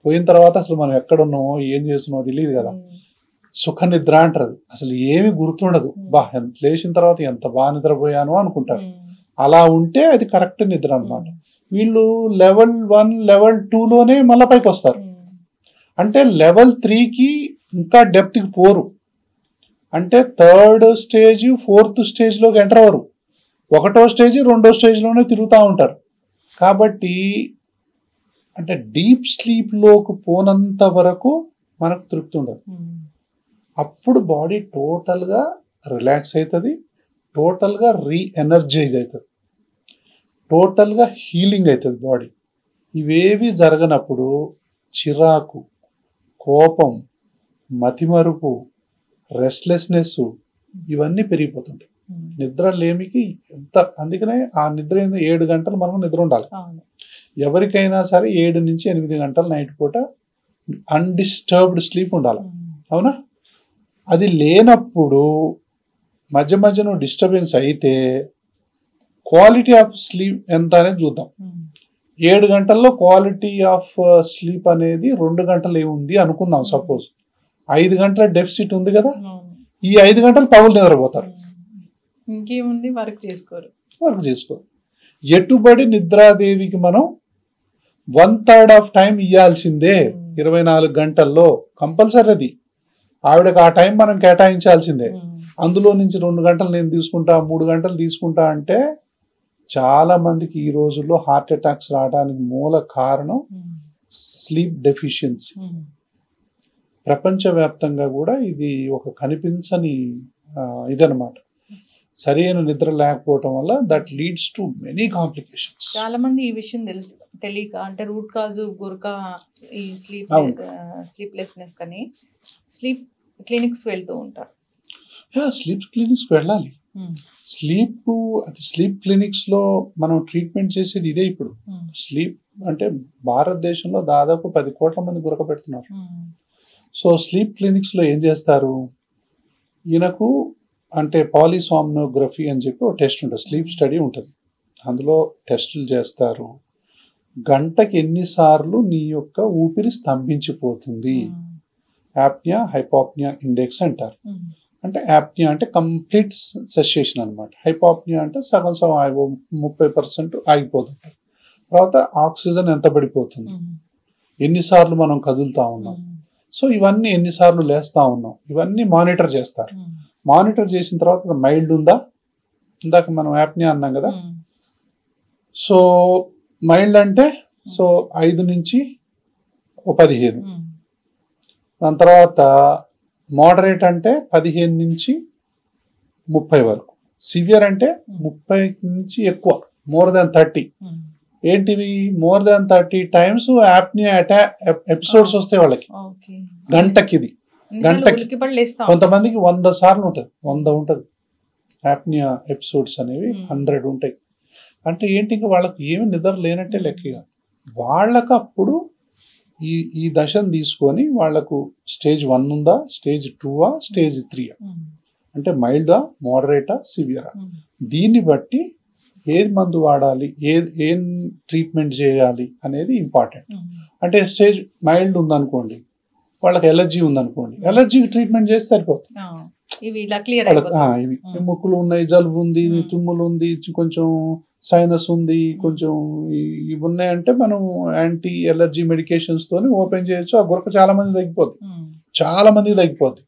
పోయిన తర్వాత అసలు మనం ఎక్కడున్నామో ఏం చేస్తున్నామో తెలియదు కదా, సుఖ నిద్ర అంటారు. అసలు ఏమి గుర్తుండదు, లేచిన తర్వాత ఎంత బాగా నిద్రపోయానో అనుకుంటారు. అలా ఉంటే అది కరెక్ట్ నిద్ర అన్నమాట. వీళ్ళు లెవెల్ 1, లెవెల్ 2లోనే మళ్ళీ పైకి వస్తారు. అంటే లెవెల్ 3కి ఇంకా డెప్త్కి పోరు. అంటే 3rd స్టేజ్ 4th స్టేజ్లోకి ఎంటర్ అవ్వరు. 1వ స్టేజ్ 2వ స్టేజ్లోనే తిరుగుతూ ఉంటారు. కాబట్టి అంటే డీప్ స్లీప్లోకి పోనంత వరకు మనకు తృప్తి ఉండదు. అప్పుడు బాడీ టోటల్గా రిలాక్స్ అవుతుంది, టోటల్గా రీఎనర్జైజ్ అవుతుంది, టోటల్గా హీలింగ్ అవుతుంది బాడీ. ఇవేవి జరగనప్పుడు చిరాకు, కోపం, మతిమరుపు, రెస్ట్లెస్నెస్ ఇవన్నీ పెరిగిపోతుంటాయి. నిద్ర లేమికి ఎంత, అందుకనే ఆ నిద్ర 7 గంటలు మనకు నిద్ర ఉండాలి. ఎవరికైనా సరే 7 నుంచి 8 గంటలు నైట్ పూట అన్డిస్టర్బ్డ్ స్లీప్ ఉండాలి, అవునా? అది లేనప్పుడు మధ్య మధ్యలో డిస్టర్బెన్స్ అయితే క్వాలిటీ ఆఫ్ స్లీప్ ఎంత అనేది చూద్దాం. 7 గంటల్లో క్వాలిటీ ఆఫ్ స్లీప్ అనేది 2 గంటలు ఏముంది అనుకుందాం. సపోజ్ 5 గంటల డెఫిసిట్ ఉంది కదా, ఈ 5 గంటలు పగులు నిద్రపోతారు, ఇంకేముంది వర్క్ చేసుకోరు. ఎటుబడి నిద్రాదేవికి మనం 1/3 ఆఫ్ టైం ఇవ్వాల్సిందే 24 గంటల్లో కంపల్సరీ. అది ఆవిడకి ఆ టైం మనం కేటాయించాల్సిందే. అందులో నుంచి 2 గంటలు నేను తీసుకుంటా, 3 గంటలు తీసుకుంటా అంటే చాలా మందికి ఈ రోజుల్లో హార్ట్ అటాక్స్ రావడానికి మూల కారణం స్లీప్ డెఫిషియన్సీ. ప్రపంచవ్యాప్తంగా కూడా ఇది ఒక కనిపించని ఇదనమాట. సరైన నిద్ర లేకపోవటం వల్ల that leads to many complications. చాలా మంది ఈ విషయం తెలియక, అంటే రూట్ కాజ్ గురక ఈ స్లీప్లెస్నెస్ కానీ స్లీప్ క్లినిక్స్ వెళ్తూ ఉంటారు. స్లీప్ క్లినిక్స్ వెళ్ళాలి. స్లీప్ క్లినిక్స్ లో మనం ట్రీట్మెంట్ చేసేది ఇదే. ఇప్పుడు స్లీప్ అంటే భారతదేశంలో దాదాపు 10 కోట్ల మంది గురక పెడుతున్నారు. సో స్లీప్ క్లినిక్స్ లో ఏం చేస్తారు, ఈయనకు అంటే పాలిసామ్నోగ్రఫీ అని చెప్పి ఒక టెస్ట్ ఉంటుంది, స్లీప్ స్టడీ ఉంటుంది. అందులో టెస్టులు చేస్తారు. గంటకి ఎన్నిసార్లు నీ యొక్క ఊపిరి స్తంభించిపోతుంది, యాప్నియా హైపాప్నియా ఇండెక్స్ అంటారు. అంటే యాప్నియా అంటే కంప్లీట్ సెసేషన్ అనమాట, హైపాప్నియా అంటే సగం 30% ఆగిపోతుంది. తర్వాత ఆక్సిజన్ ఎంత పడిపోతుంది, ఎన్నిసార్లు మనం కదులుతా ఉన్నాం, సో ఇవన్నీ ఎన్నిసార్లు లేస్తా ఉన్నాం, ఇవన్నీ మానిటర్ చేస్తారు. మానిటర్ చేసిన తర్వాత మైల్డ్ ఉందా, ఇందాక మనం యాప్నియా అన్నాం కదా, సో మైల్డ్ అంటే సో 5 నుంచి 15, దాని తర్వాత మోడరేట్ అంటే 15 నుంచి 30 వరకు, సివియర్ అంటే 30 నుంచి ఎక్కువ, మోర్ దాన్ 30. ఏంటివి more than 30 times apnoea episodes వస్తాయి వాళ్ళకి గంటకి. ఇది గంటకి కొంతమందికి 100 సార్లు ఉంటుంది, 100 ఉంటుంది యాప్నియా ఎపిసోడ్స్ అనేవి, 100 ఉంటాయి. అంటే ఏంటి, ఇంకా వాళ్ళకి ఏమి నిద్ర లేనట్టే లెక్కగా. వాళ్ళకు అప్పుడు ఈ దశను తీసుకొని వాళ్లకు స్టేజ్ 1 ఉందా, స్టేజ్ 2ఆ, స్టేజ్ 3ఆ, అంటే మైల్డా, మోడరేటా, సివియరా, దీన్ని బట్టి ఏది మందు వాడాలి, ఏం ట్రీట్మెంట్ చేయాలి అనేది ఇంపార్టెంట్. అంటే స్టేజ్ మైల్డ్ ఉందనుకోండి, వాళ్ళకి ఎలర్జీ ఉందనుకోండి, ఎలర్జీకి ట్రీట్మెంట్ చేస్తే సరిపోతుంది. ఇవి ముక్కులు ఉన్నాయి, జలుబు ఉంది, తుమ్ములు ఉంది, కొంచెం సైనస్ ఉంది, కొంచెం ఇవి ఉన్నాయంటే మనం యాంటీ ఎలర్జీ మెడికేషన్స్ తోని ఓపెన్ చేయొచ్చు. ఆ గురక చాలా మంది తగ్గిపోద్ది, చాలా మంది తగ్గిపోద్ది.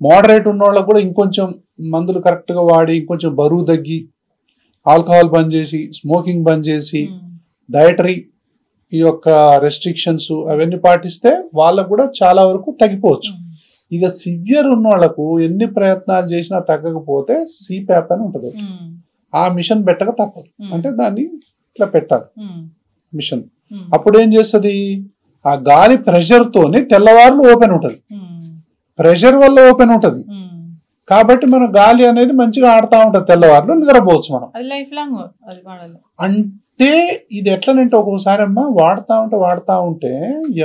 మోడరేట్ ఉన్న వాళ్ళకి కూడా ఇంకొంచెం మందులు కరెక్ట్ గా వాడి ఇంకొంచెం బరువు తగ్గి, ఆల్కహాల్ బంద్ చేసి, స్మోకింగ్ బంద్ చేసి, డయటరీ ఈ యొక్క రెస్ట్రిక్షన్స్ అవన్నీ పాటిస్తే వాళ్ళకు కూడా చాలా వరకు తగ్గిపోవచ్చు. ఇక సివియర్ ఉన్న వాళ్ళకు ఎన్ని ప్రయత్నాలు చేసినా తగ్గకపోతే సిప్యాప్ అని ఉంటుంది, ఆ మిషన్ పెట్టక తప్పదు. అంటే దాన్ని ఇట్లా పెట్టాలి మిషన్. అప్పుడు ఏం చేస్తుంది, ఆ గాలి ప్రెషర్ తోని తెల్లవారులు ఓపెన్ ఉంటుంది, ప్రెషర్ వల్ల ఓపెన్ ఉంటుంది కాబట్టి మన గాలి అనేది మంచిగా ఆడుతూ ఉంటుంది, తెల్లవారులు నిద్రపోవచ్చు మనం. అంటే ఇది ఎట్లనంటే ఒక్కోసారి అమ్మా వాడుతూ ఉంటే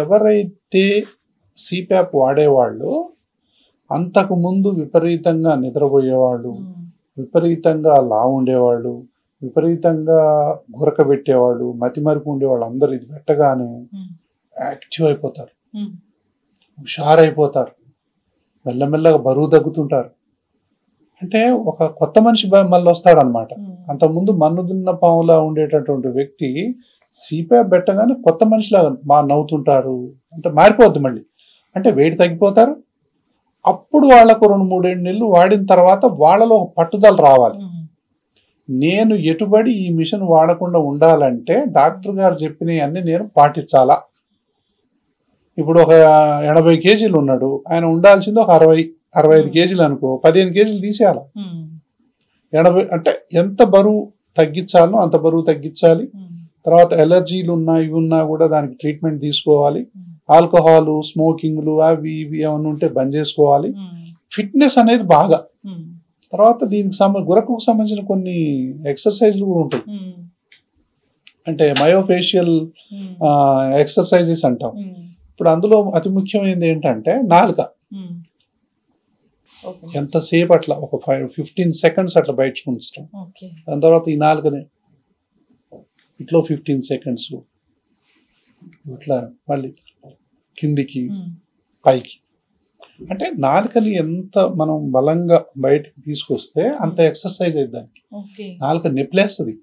ఎవరైతే సిప్యాప్ వాడేవాళ్ళు అంతకు ముందు విపరీతంగా నిద్రపోయేవాళ్ళు, విపరీతంగా లావు ఉండేవాళ్ళు, విపరీతంగా గురక పెట్టేవాళ్ళు, మతిమరుపు ఉండేవాళ్ళు అందరు ఇది పెట్టగానే యాక్టివ్ అయిపోతారు, హుషారైపోతారు, మెల్లమెల్లగా బరువు తగ్గుతుంటారు. అంటే ఒక కొత్త మనిషి మళ్ళీ వస్తాడు అనమాట. అంతకుముందు మన్నుదున్న పాములా ఉండేటటువంటి వ్యక్తి సిప్యాప్ పెట్టగానే కొత్త మనిషిలాగా నవ్వుతుంటారు, అంటే మారిపోద్ది మళ్ళీ. అంటే వెయిట్ తగ్గిపోతారు. అప్పుడు వాళ్ళకు 2-3 నెలలు వాడిన తర్వాత వాళ్ళలో ఒక పట్టుదల రావాలి. నేను ఎటుబడి ఈ మిషన్ వాడకుండా ఉండాలంటే డాక్టర్ గారు చెప్పినవన్నీ నేను పాటించాలా, ఇప్పుడు ఒక 80 కేజీలు ఉన్నాడు, ఆయన ఉండాల్సింది ఒక 65 కేజీలు అనుకో, 15 కేజీలు తీసేయాలి. 80 అంటే ఎంత బరువు తగ్గించాలో అంత బరువు తగ్గించాలి. తర్వాత ఎలర్జీలు ఉన్నా ఇవి ఉన్నా కూడా దానికి ట్రీట్మెంట్ తీసుకోవాలి. ఆల్కహాల్, స్మోకింగ్లు అవి ఇవి ఏమన్నా ఉంటే బంద్ చేసుకోవాలి. ఫిట్నెస్ అనేది బాగా. తర్వాత దీనికి గురకు సంబంధించిన కొన్ని ఎక్సర్సైజ్లు కూడా ఉంటాయి. అంటే మయోఫేషియల్ ఎక్సర్సైజెస్ అంటాం. ఇప్పుడు అందులో అతి ముఖ్యమైనది ఏంటంటే నాలుక. ఎంతసేపు అట్లా ఒక 15 సెకండ్స్ అట్లా బయట ఉంచడం. దాని తర్వాత ఈ నాలుకని ఇట్లా 15 సెకండ్స్ ఇట్లా మళ్ళీ కిందికి పైకి. అంటే నాలుకని ఎంత మనం బలంగా బయటకు తీసుకొస్తే అంత ఎక్సర్సైజ్ అయింది దానికి. నాలుక నొప్పిలేస్తుంది.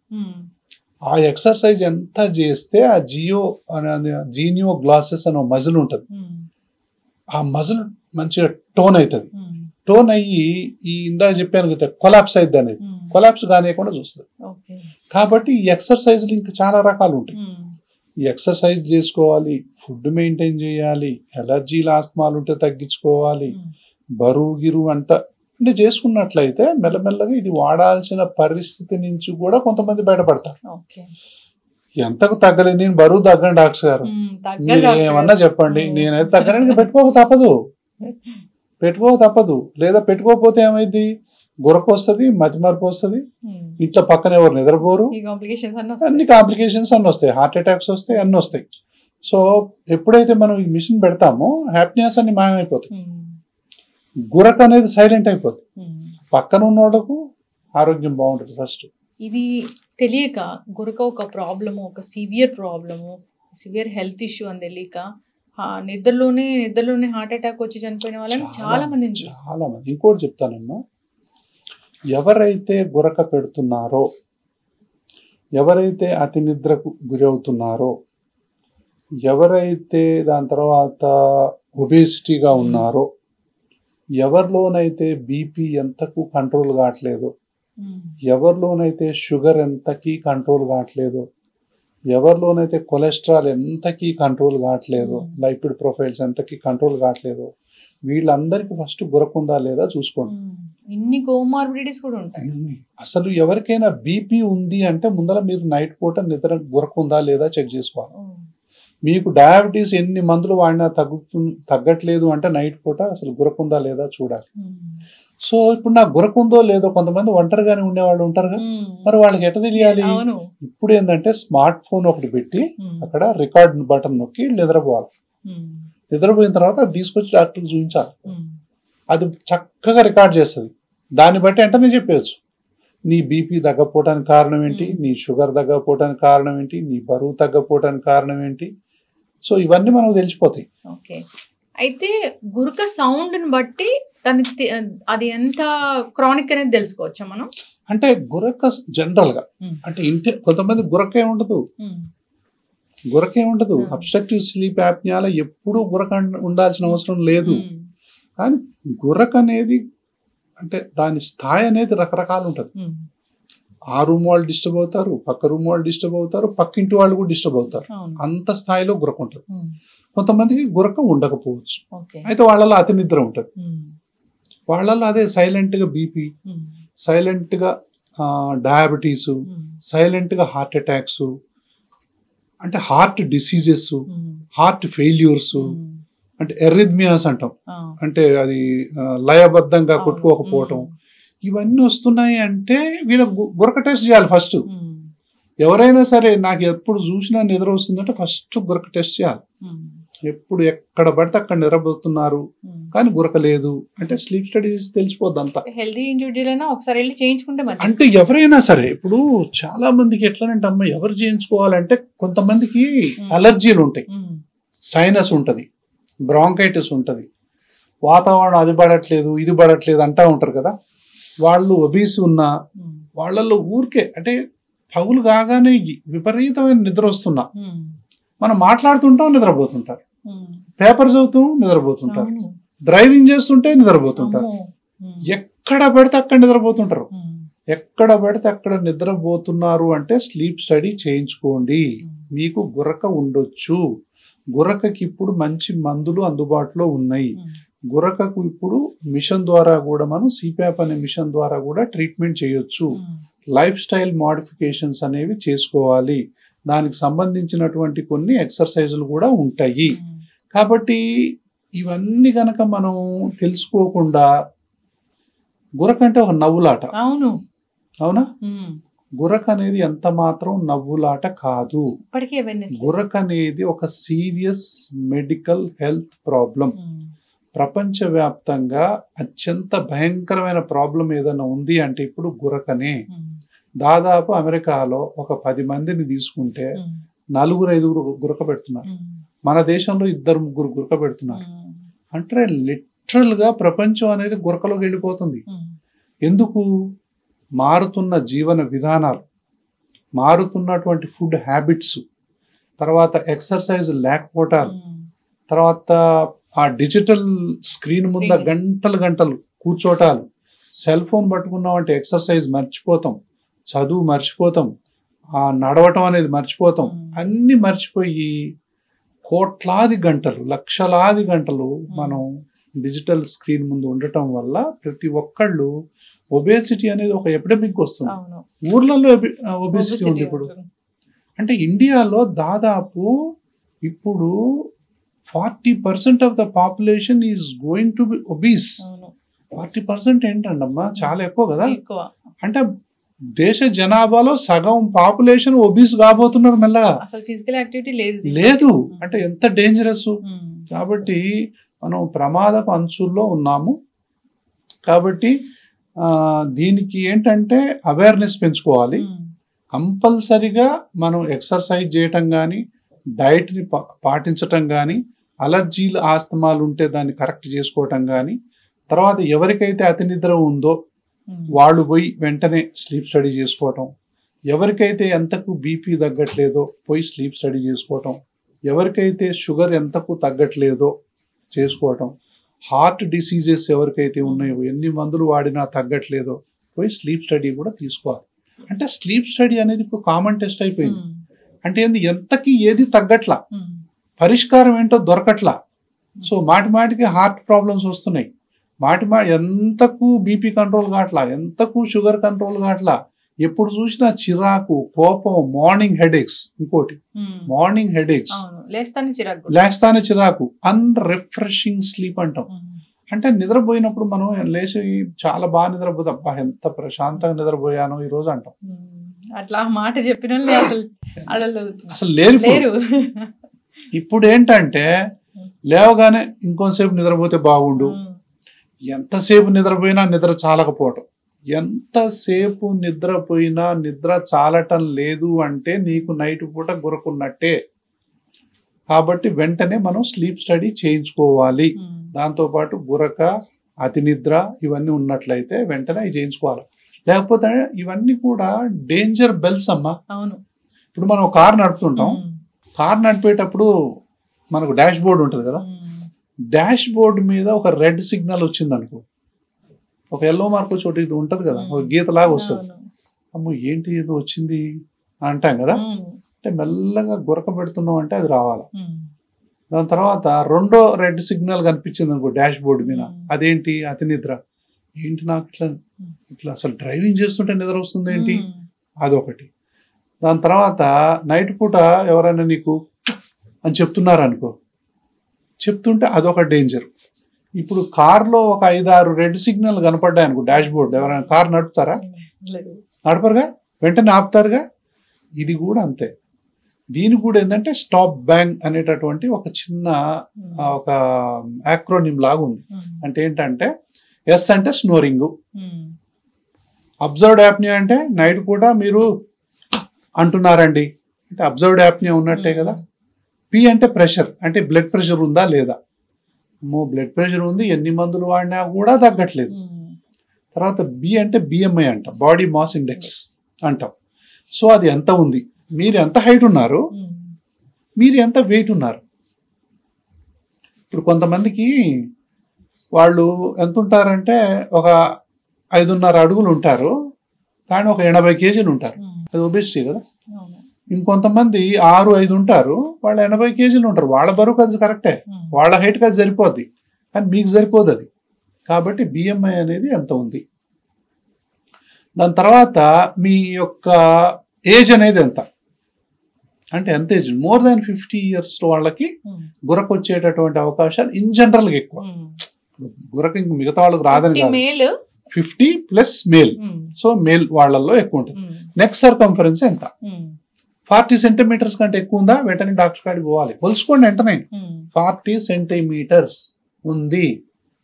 ఆ ఎక్సర్సైజ్ ఎంత చేస్తే ఆ జీనియో గ్లాసెస్ అనే మజిల్ ఉంటుంది, ఆ మజిల్ మంచిగా టోన్ అవుతుంది. టోన్ అయ్యి ఈ ఇందా చెప్పాను కదా కొలాప్స్ అయింది అనేది, కొలాప్స్ కానియకుండా చూస్తుంది. కాబట్టి ఈ ఎక్సర్సైజ్లు ఇంకా చాలా రకాలు ఉంటాయి. ఈ ఎక్సర్సైజ్ చేసుకోవాలి, ఫుడ్ మెయింటైన్ చేయాలి, ఎలర్జీలు ఆస్తమాలు ఉంటే తగ్గించుకోవాలి, బరువు గిరువు అంతా అంటే చేసుకున్నట్లయితే మెల్లమెల్లగా ఇది వాడాల్సిన పరిస్థితి నుంచి కూడా కొంతమంది బయటపడతారు. ఎంతకు తగ్గలేదు, నేను బరువు తగ్గను డాక్టర్ గారు మీరు ఏమన్నా చెప్పండి, నేనైతే తగ్గడానికి పెట్టుకోక తప్పదు. లేదా పెట్టుకోకపోతే ఏమైంది, గురకు వస్తుంది, మతిమరుపు వస్తుంది, ఇంట్లో పక్కన ఎవరు నిద్రపోరు, అన్ని కాంప్లికేషన్స్ అన్ని వస్తాయి, హార్ట్ అటాక్స్ వస్తాయి, అన్ని వస్తాయి. సో ఎప్పుడైతే మనం ఈ మిషన్ పెడతామో హ్యాపీనెస్ అన్ని మాయమైపోతాయి, గురక అనేది సైలెంట్ అయిపోతుంది, పక్కన ఉన్న వాళ్ళకు ఆరోగ్యం బాగుంటుంది. ఫస్ట్ ఇది తెలియక గురక ఒక ప్రాబ్లము, ఒక severe problem, severe health issue అని తెలియక నిద్రలోనే హార్ట్ అటాక్ వచ్చి చనిపోయిన వాళ్ళని చాలా మంది. ఇంకోటి చెప్తానమ్మా, ఎవరైతే గురక పెడుతున్నారో, ఎవరైతే అతి నిద్రకు గురవుతున్నారో, ఎవరైతే దాని తర్వాత ఒబేసిటీగా ఉన్నారో, ఎవరిలోనైతే బీపీ ఎంతకు కంట్రోల్ కావట్లేదు, ఎవరిలోనైతే షుగర్ ఎంతకీ కంట్రోల్ కావట్లేదు, ఎవరిలోనైతే కొలెస్ట్రాల్ ఎంతకీ కంట్రోల్ కావట్లేదు, లైపిడ్ ప్రొఫైల్స్ ఎంతకీ కంట్రోల్ కావట్లేదు, వీళ్ళందరికీ ఫస్ట్ గురకుందా లేదా చూసుకోండి. ఇన్ని కోమార్బిడిటీస్ కూడా ఉంటాయి. అసలు ఎవరికైనా బీపీ ఉంది అంటే ముందర మీరు నైట్ పూట నిద్ర గురకుందా లేదా చెక్ చేసుకోవాలి. మీకు డయాబెటీస్ ఎన్ని మందులు వాడినా తగ్గట్లేదు అంటే నైట్ పూట అసలు గురకుందా లేదా చూడాలి. సో ఇప్పుడు నాకు గురకుందో లేదో, కొంతమంది ఒంటరిగానే ఉండేవాళ్ళు ఉంటారు కదా, మరి వాళ్ళకి ఎట్లా తెలియాలి? ఇప్పుడు ఏంటంటే స్మార్ట్ ఫోన్ ఒకటి పెట్టి అక్కడ రికార్డ్ బటన్ నొక్కి నిద్రపోవాలి. నిద్రపోయిన తర్వాత అది తీసుకొచ్చి డాక్టర్కి చూపించాలి. అది చక్కగా రికార్డ్ చేస్తుంది. దాన్ని బట్టి వెంటనే చెప్పేయచ్చు, నీ బీపీ తగ్గపోవటానికి కారణం ఏంటి, నీ షుగర్ తగ్గపోవటానికి కారణం ఏంటి, నీ బరువు తగ్గపోవటానికి కారణం ఏంటి. సో ఇవన్నీ మనకు తెలిసిపోతాయి. ఓకే, అయితే గురక సౌండ్ ని బట్టి అది ఎంత క్రానిక్ అనేది తెలుసుకోవచ్చా మనం? అంటే గురక జనరల్ గా అంటే కొంతమంది గురకే ఉండదు, అబ్స్ట్రక్టివ్ స్లీప్ యాప్నియాలో ఎప్పుడూ గురక ఉండాల్సిన అవసరం లేదు. కానీ గురక అనేది అంటే దాని స్థాయి అనేది రకరకాలు ఉంటుంది. ఆ రూమ్ వాళ్ళు డిస్టర్బ్ అవుతారు, పక్క రూమ్ వాళ్ళు డిస్టర్బ్ అవుతారు, పక్కింటి వాళ్ళు కూడా డిస్టర్బ్ అవుతారు. అంత స్థాయిలో గురక ఉంటుంది. కొంతమందికి గురక ఉండకపోవచ్చు, అయితే వాళ్ళలో అతి నిద్ర ఉంటుంది, వాళ్ళలో అదే సైలెంట్ గా బీపీ, సైలెంట్ గా డయాబెటీస్, సైలెంట్ గా హార్ట్ అటాక్స్, అంటే హార్ట్ డిసీజెస్, హార్ట్ ఫెయిల్యూర్స్, అంటే ఎర్రిథ్మియాస్ అంటాం, అంటే అది లయబద్ధంగా కొట్టుకోకపోవటం, ఇవన్నీ వస్తున్నాయి. అంటే వీళ్ళకి గురక టెస్ట్ చేయాలి ఫస్ట్. ఎవరైనా సరే నాకు ఎప్పుడు చూసినా నిద్ర వస్తుందంటే ఫస్ట్ గురక టెస్ట్ చేయాలి. ఎప్పుడు ఎక్కడ పడితే అక్కడ నిద్రపోతున్నారు కానీ గురక లేదు అంటే స్లీప్ స్టడీస్ తెలిసిపోద్ది అంతా. హెల్తీ ఇండివిజువల్ ఒకసారి వెళ్ళి చేయించుకుంటే అంటే ఎవరైనా సరే, ఇప్పుడు చాలా మందికి ఎట్లనంటే అమ్మ ఎవరు చేయించుకోవాలంటే కొంతమందికి అలర్జీలు ఉంటాయి, సైనస్ ఉంటది, బ్రాంకైటిస్ ఉంటది, వాతావరణం అది పడట్లేదు ఇది పడట్లేదు అంటా ఉంటారు కదా. వాళ్ళు ఒబీస్ ఉన్నా వాళ్ళల్లో ఊరికే అంటే పగులు కాగానే విపరీతమైన నిద్ర వస్తున్నా మనం మాట్లాడుతుంటాం నిద్రపోతుంటారు, పేపర్ చదువుతాం నిద్రపోతుంటారు, డ్రైవింగ్ చేస్తుంటే నిద్రపోతుంటారు, ఎక్కడ పడితే అక్కడ నిద్రపోతుంటారు. ఎక్కడ పడితే అక్కడ నిద్రపోతున్నారు అంటే స్లీప్ స్టడీ చేయించుకోండి. మీకు గురక ఉండొచ్చు, గురకకి ఇప్పుడు మంచి మందులు అందుబాటులో ఉన్నాయి. గురకకు ఇప్పుడు మిషన్ ద్వారా కూడా మనం సిప్యాప్ అనే మిషన్ ద్వారా కూడా ట్రీట్మెంట్ చేయొచ్చు. లైఫ్ స్టైల్ మోడిఫికేషన్స్ అనేవి చేసుకోవాలి. దానికి సంబంధించినటువంటి కొన్ని ఎక్సర్సైజులు కూడా ఉంటాయి. కాబట్టి ఇవన్నీ గనక మనం తెలుసుకోకుండా గురక అంటే ఒక నవ్వులాట. అవునా? గురక అనేది ఎంత మాత్రం నవ్వులాట కాదు. గురక అనేది ఒక సీరియస్ మెడికల్ హెల్త్ ప్రాబ్లం. ప్రపంచవ్యాప్తంగా అత్యంత భయంకరమైన ప్రాబ్లం ఏదైనా ఉంది అంటే ఇప్పుడు గురకనే. దాదాపు అమెరికాలో ఒక 10 మందిని తీసుకుంటే 4-5 గురక పెడుతున్నారు. మన దేశంలో 2-3 గురక పెడుతున్నారు. అంటే లిటరల్ గా ప్రపంచం అనేది గురకలోకి వెళ్ళిపోతుంది. ఎందుకు? మారుతున్న జీవన విధానాలు, మారుతున్నటువంటి ఫుడ్ హ్యాబిట్స్, తర్వాత ఎక్సర్సైజ్ లేకపోవటాలు, తర్వాత ఆ డిజిటల్ స్క్రీన్ ముందు గంటలు కూర్చోటాలు, సెల్ ఫోన్ పట్టుకున్నామంటే ఎక్సర్సైజ్ మర్చిపోతాం, చదువు మర్చిపోతాం, ఆ నడవటం అనేది మర్చిపోతాం. అన్ని మర్చిపోయి కోట్లాది గంటలు, లక్షలాది గంటలు మనం డిజిటల్ స్క్రీన్ ముందు ఉండటం వల్ల ప్రతి ఒక్కళ్ళు ఒబేసిటీ అనేది ఒక ఎపిడమిక్ వస్తుంది. ఊర్లలో ఒబేసిటీ ఉంది ఇప్పుడు. అంటే ఇండియాలో దాదాపు ఇప్పుడు 40% of the population is going to be obese. 40% ఏంటండమ్మా, చాలా ఎక్కువ కదా. అంటే దేశ జనాభాలో సగం పాపులేషన్ ఒబీస్ కాబోతున్నారు మెల్లగా. ఫిజికల్ యాక్టివిటీ లేదు అంటే ఎంత డేంజరస్. కాబట్టి మనం ప్రమాదపు అంచుల్లో ఉన్నాము. కాబట్టి దీనికి ఏంటంటే అవేర్నెస్ పెంచుకోవాలి. కంపల్సరిగా మనం ఎక్సర్సైజ్ చేయటం కానీ, డైట్ని పాటించటం కానీ, అలర్జీలు ఆస్తమాలు ఉంటే దాన్ని కరెక్ట్ చేసుకోవటం కానీ, తర్వాత ఎవరికైతే అతి నిద్ర ఉందో వాళ్ళు పోయి వెంటనే స్లీప్ స్టడీ చేసుకోవటం, ఎవరికైతే ఎంతకు బీపీ తగ్గట్లేదో పోయి స్లీప్ స్టడీ చేసుకోవటం, ఎవరికైతే షుగర్ ఎంతకు తగ్గట్లేదో చేసుకోవటం, హార్ట్ డిసీజెస్ ఎవరికైతే ఉన్నాయో ఎన్ని మందులు వాడినా తగ్గట్లేదో పోయి స్లీప్ స్టడీ కూడా తీసుకోవాలి. అంటే స్లీప్ స్టడీ అనేది ఇప్పుడు కామన్ టెస్ట్ అయిపోయింది. అంటే ఎంతకి ఏది తగ్గట్లా, పరిష్కారం ఏంటో దొరకట్లా. సో మాటికి హార్ట్ ప్రాబ్లమ్స్ వస్తున్నాయి, ఎంతకు బీపీ కంట్రోల్ కావట్లా, ఎంతకు షుగర్ కంట్రోల్ కావట్లా, ఎప్పుడు చూసినా చిరాకు, కోపం, మార్నింగ్ హెడేక్స్. ఇంకోటి మార్నింగ్ హెడేక్స్, లేస్తానే చిరాకు, అన్రిఫ్రెషింగ్ స్లీప్ అంటాం. అంటే నిద్రపోయినప్పుడు మనం లేచి చాలా బాగా నిద్రపోతాం, ఎంత ప్రశాంతంగా నిద్రపోయాను ఈ రోజు అంటాం. అట్లా మాట చెప్పిన అసలు లేరు. ఇప్పుడు ఏంటంటే లేవగానే ఇంకోసేపు నిద్రపోతే బాగుండు, ఎంతసేపు నిద్రపోయినా నిద్ర చాలకపోవటం, ఎంతసేపు నిద్రపోయినా నిద్ర చాలటం లేదు అంటే నీకు నైట్ పూట గురకున్నట్టే. కాబట్టి వెంటనే మనం స్లీప్ స్టడీ చేయించుకోవాలి. దాంతోపాటు గురక, అతి నిద్ర ఇవన్నీ ఉన్నట్లయితే వెంటనే చేయించుకోవాలి. లేకపోతే ఇవన్నీ కూడా డేంజర్ బెల్స్ అమ్మా. ఇప్పుడు మనం కార్ నడుపుతుంటాం, కార్ నడిపేటప్పుడు మనకు డాష్ బోర్డ్ ఉంటుంది కదా, డాష్ బోర్డ్ మీద ఒక రెడ్ సిగ్నల్ వచ్చింది అనుకో, ఒక ఎల్లో మార్క్ చోటు ఇది ఉంటుంది కదా, ఒక గీతలాగా వస్తుంది. అమ్మో ఏంటి ఏదో వచ్చింది అంటాం కదా. అంటే మెల్లగా గురక పెడుతున్నాం అంటే అది రావాలి. దాని తర్వాత రెండో రెడ్ సిగ్నల్ కనిపించింది అనుకో డాష్ బోర్డు మీద, అదేంటి అతి నిద్ర. ఏంటి నాకు ఇట్లా అసలు డ్రైవింగ్ చేస్తుంటే నిద్ర వస్తుంది ఏంటి, అదొకటి. దాని తర్వాత నైట్ పూట ఎవరైనా నీకు అని చెప్తున్నారు అనుకో, చెప్తుంటే అదొక డేంజర్. ఇప్పుడు కార్లో ఒక 5-6 రెడ్ సిగ్నల్ కనపడ్డాయి అనుకో డాష్ బోర్డు, ఎవరైనా కార్ నడుపుతారా? నడపరుగా, వెంటనే ఆపుతారుగా. ఇది కూడా అంతే. దీని కూడా ఏంటంటే స్టాప్ బ్యాంగ్ అనేటటువంటి ఒక చిన్న ఒక యాక్రోనిమ్ లాగా ఉంది. అంటే ఏంటంటే ఎస్ అంటే స్నోరింగ్, అబ్జర్వ్డ్ యాప్నియా అంటే నైట్ పూట మీరు అంటున్నారండి అంటే అబ్జర్వ్డ్ యాప్నియా ఉన్నట్టే కదా. పి అంటే ప్రెషర్, అంటే బ్లడ్ ప్రెషర్ ఉందా లేదా. బ్లడ్ ప్రెషర్ ఉంది, ఎన్ని మందులు వాడినా కూడా తగ్గట్లేదు. తర్వాత బి అంటే బిఎంఐ అంట, బాడీ మాస్ ఇండెక్స్ అంటాం. సో అది ఎంత ఉంది, మీరు ఎంత హైట్ ఉన్నారు, మీరు ఎంత వెయిట్ ఉన్నారు. ఇప్పుడు కొంతమందికి వాళ్ళు ఎంత ఉంటారంటే ఒక 5.5 అడుగులు ఉంటారు, కానీ ఒక 80 కేజీలు ఉంటారు. అది ఒబేసిటీ కదా. ఇంకొంతమంది 6'5" ఉంటారు, వాళ్ళు 80 kgs ఉంటారు. వాళ్ళ బరువుకి అది కరెక్టే, వాళ్ళ హైట్కి అది సరిపోద్ది, కానీ మీకు సరిపోదు అది. కాబట్టి BMI అనేది ఎంత ఉంది. దాని తర్వాత మీ యొక్క ఏజ్ అనేది ఎంత, అంటే ఎంత ఏజ్, మోర్ దాన్ 50 years వాళ్ళకి గురకు వచ్చేటటువంటి అవకాశాలు ఇన్ జనరల్గా ఎక్కువ. గురకు ఇంక మిగతా వాళ్ళకి రాదని కాదు, 50+ మేల్. సో మేల్ వాళ్ళల్లో ఎక్కువ ఉంటుంది. నెక్ సర్కంఫరెన్స్ ఎంత, 40 centimeters కంటే ఎక్కువ ఉందా, వెంటనే డాక్టర్ కాడికి పోవాలి. కొలుసుకోండి వెంటనే. 40 centimeters ఉంది,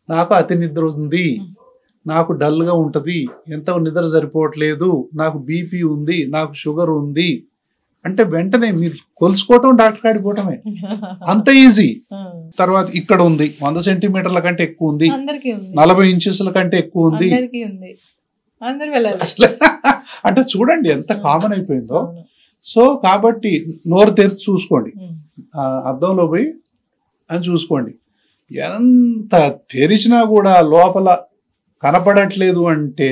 నాకు అతి నిద్ర ఉంది, నాకు డల్గా ఉంటుంది, ఎంత నిద్ర సరిపోవట్లేదు, నాకు BP ఉంది, నాకు షుగర్ ఉంది అంటే వెంటనే మీరు కొలుసుకోవటం, డాక్టర్ కాడికి పోవటమే, అంత ఈజీ. తర్వాత ఇక్కడ ఉంది 100 centimeterల కంటే ఎక్కువ ఉంది, 40 inches కంటే ఎక్కువ ఉంది, అంటే చూడండి ఎంత కామన్ అయిపోయిందో. సో కాబట్టి నోరు తెరిచి చూసుకోండి, అద్దంలో పోయి అని చూసుకోండి. ఎంత తెరిచినా కూడా లోపల కనపడట్లేదు అంటే,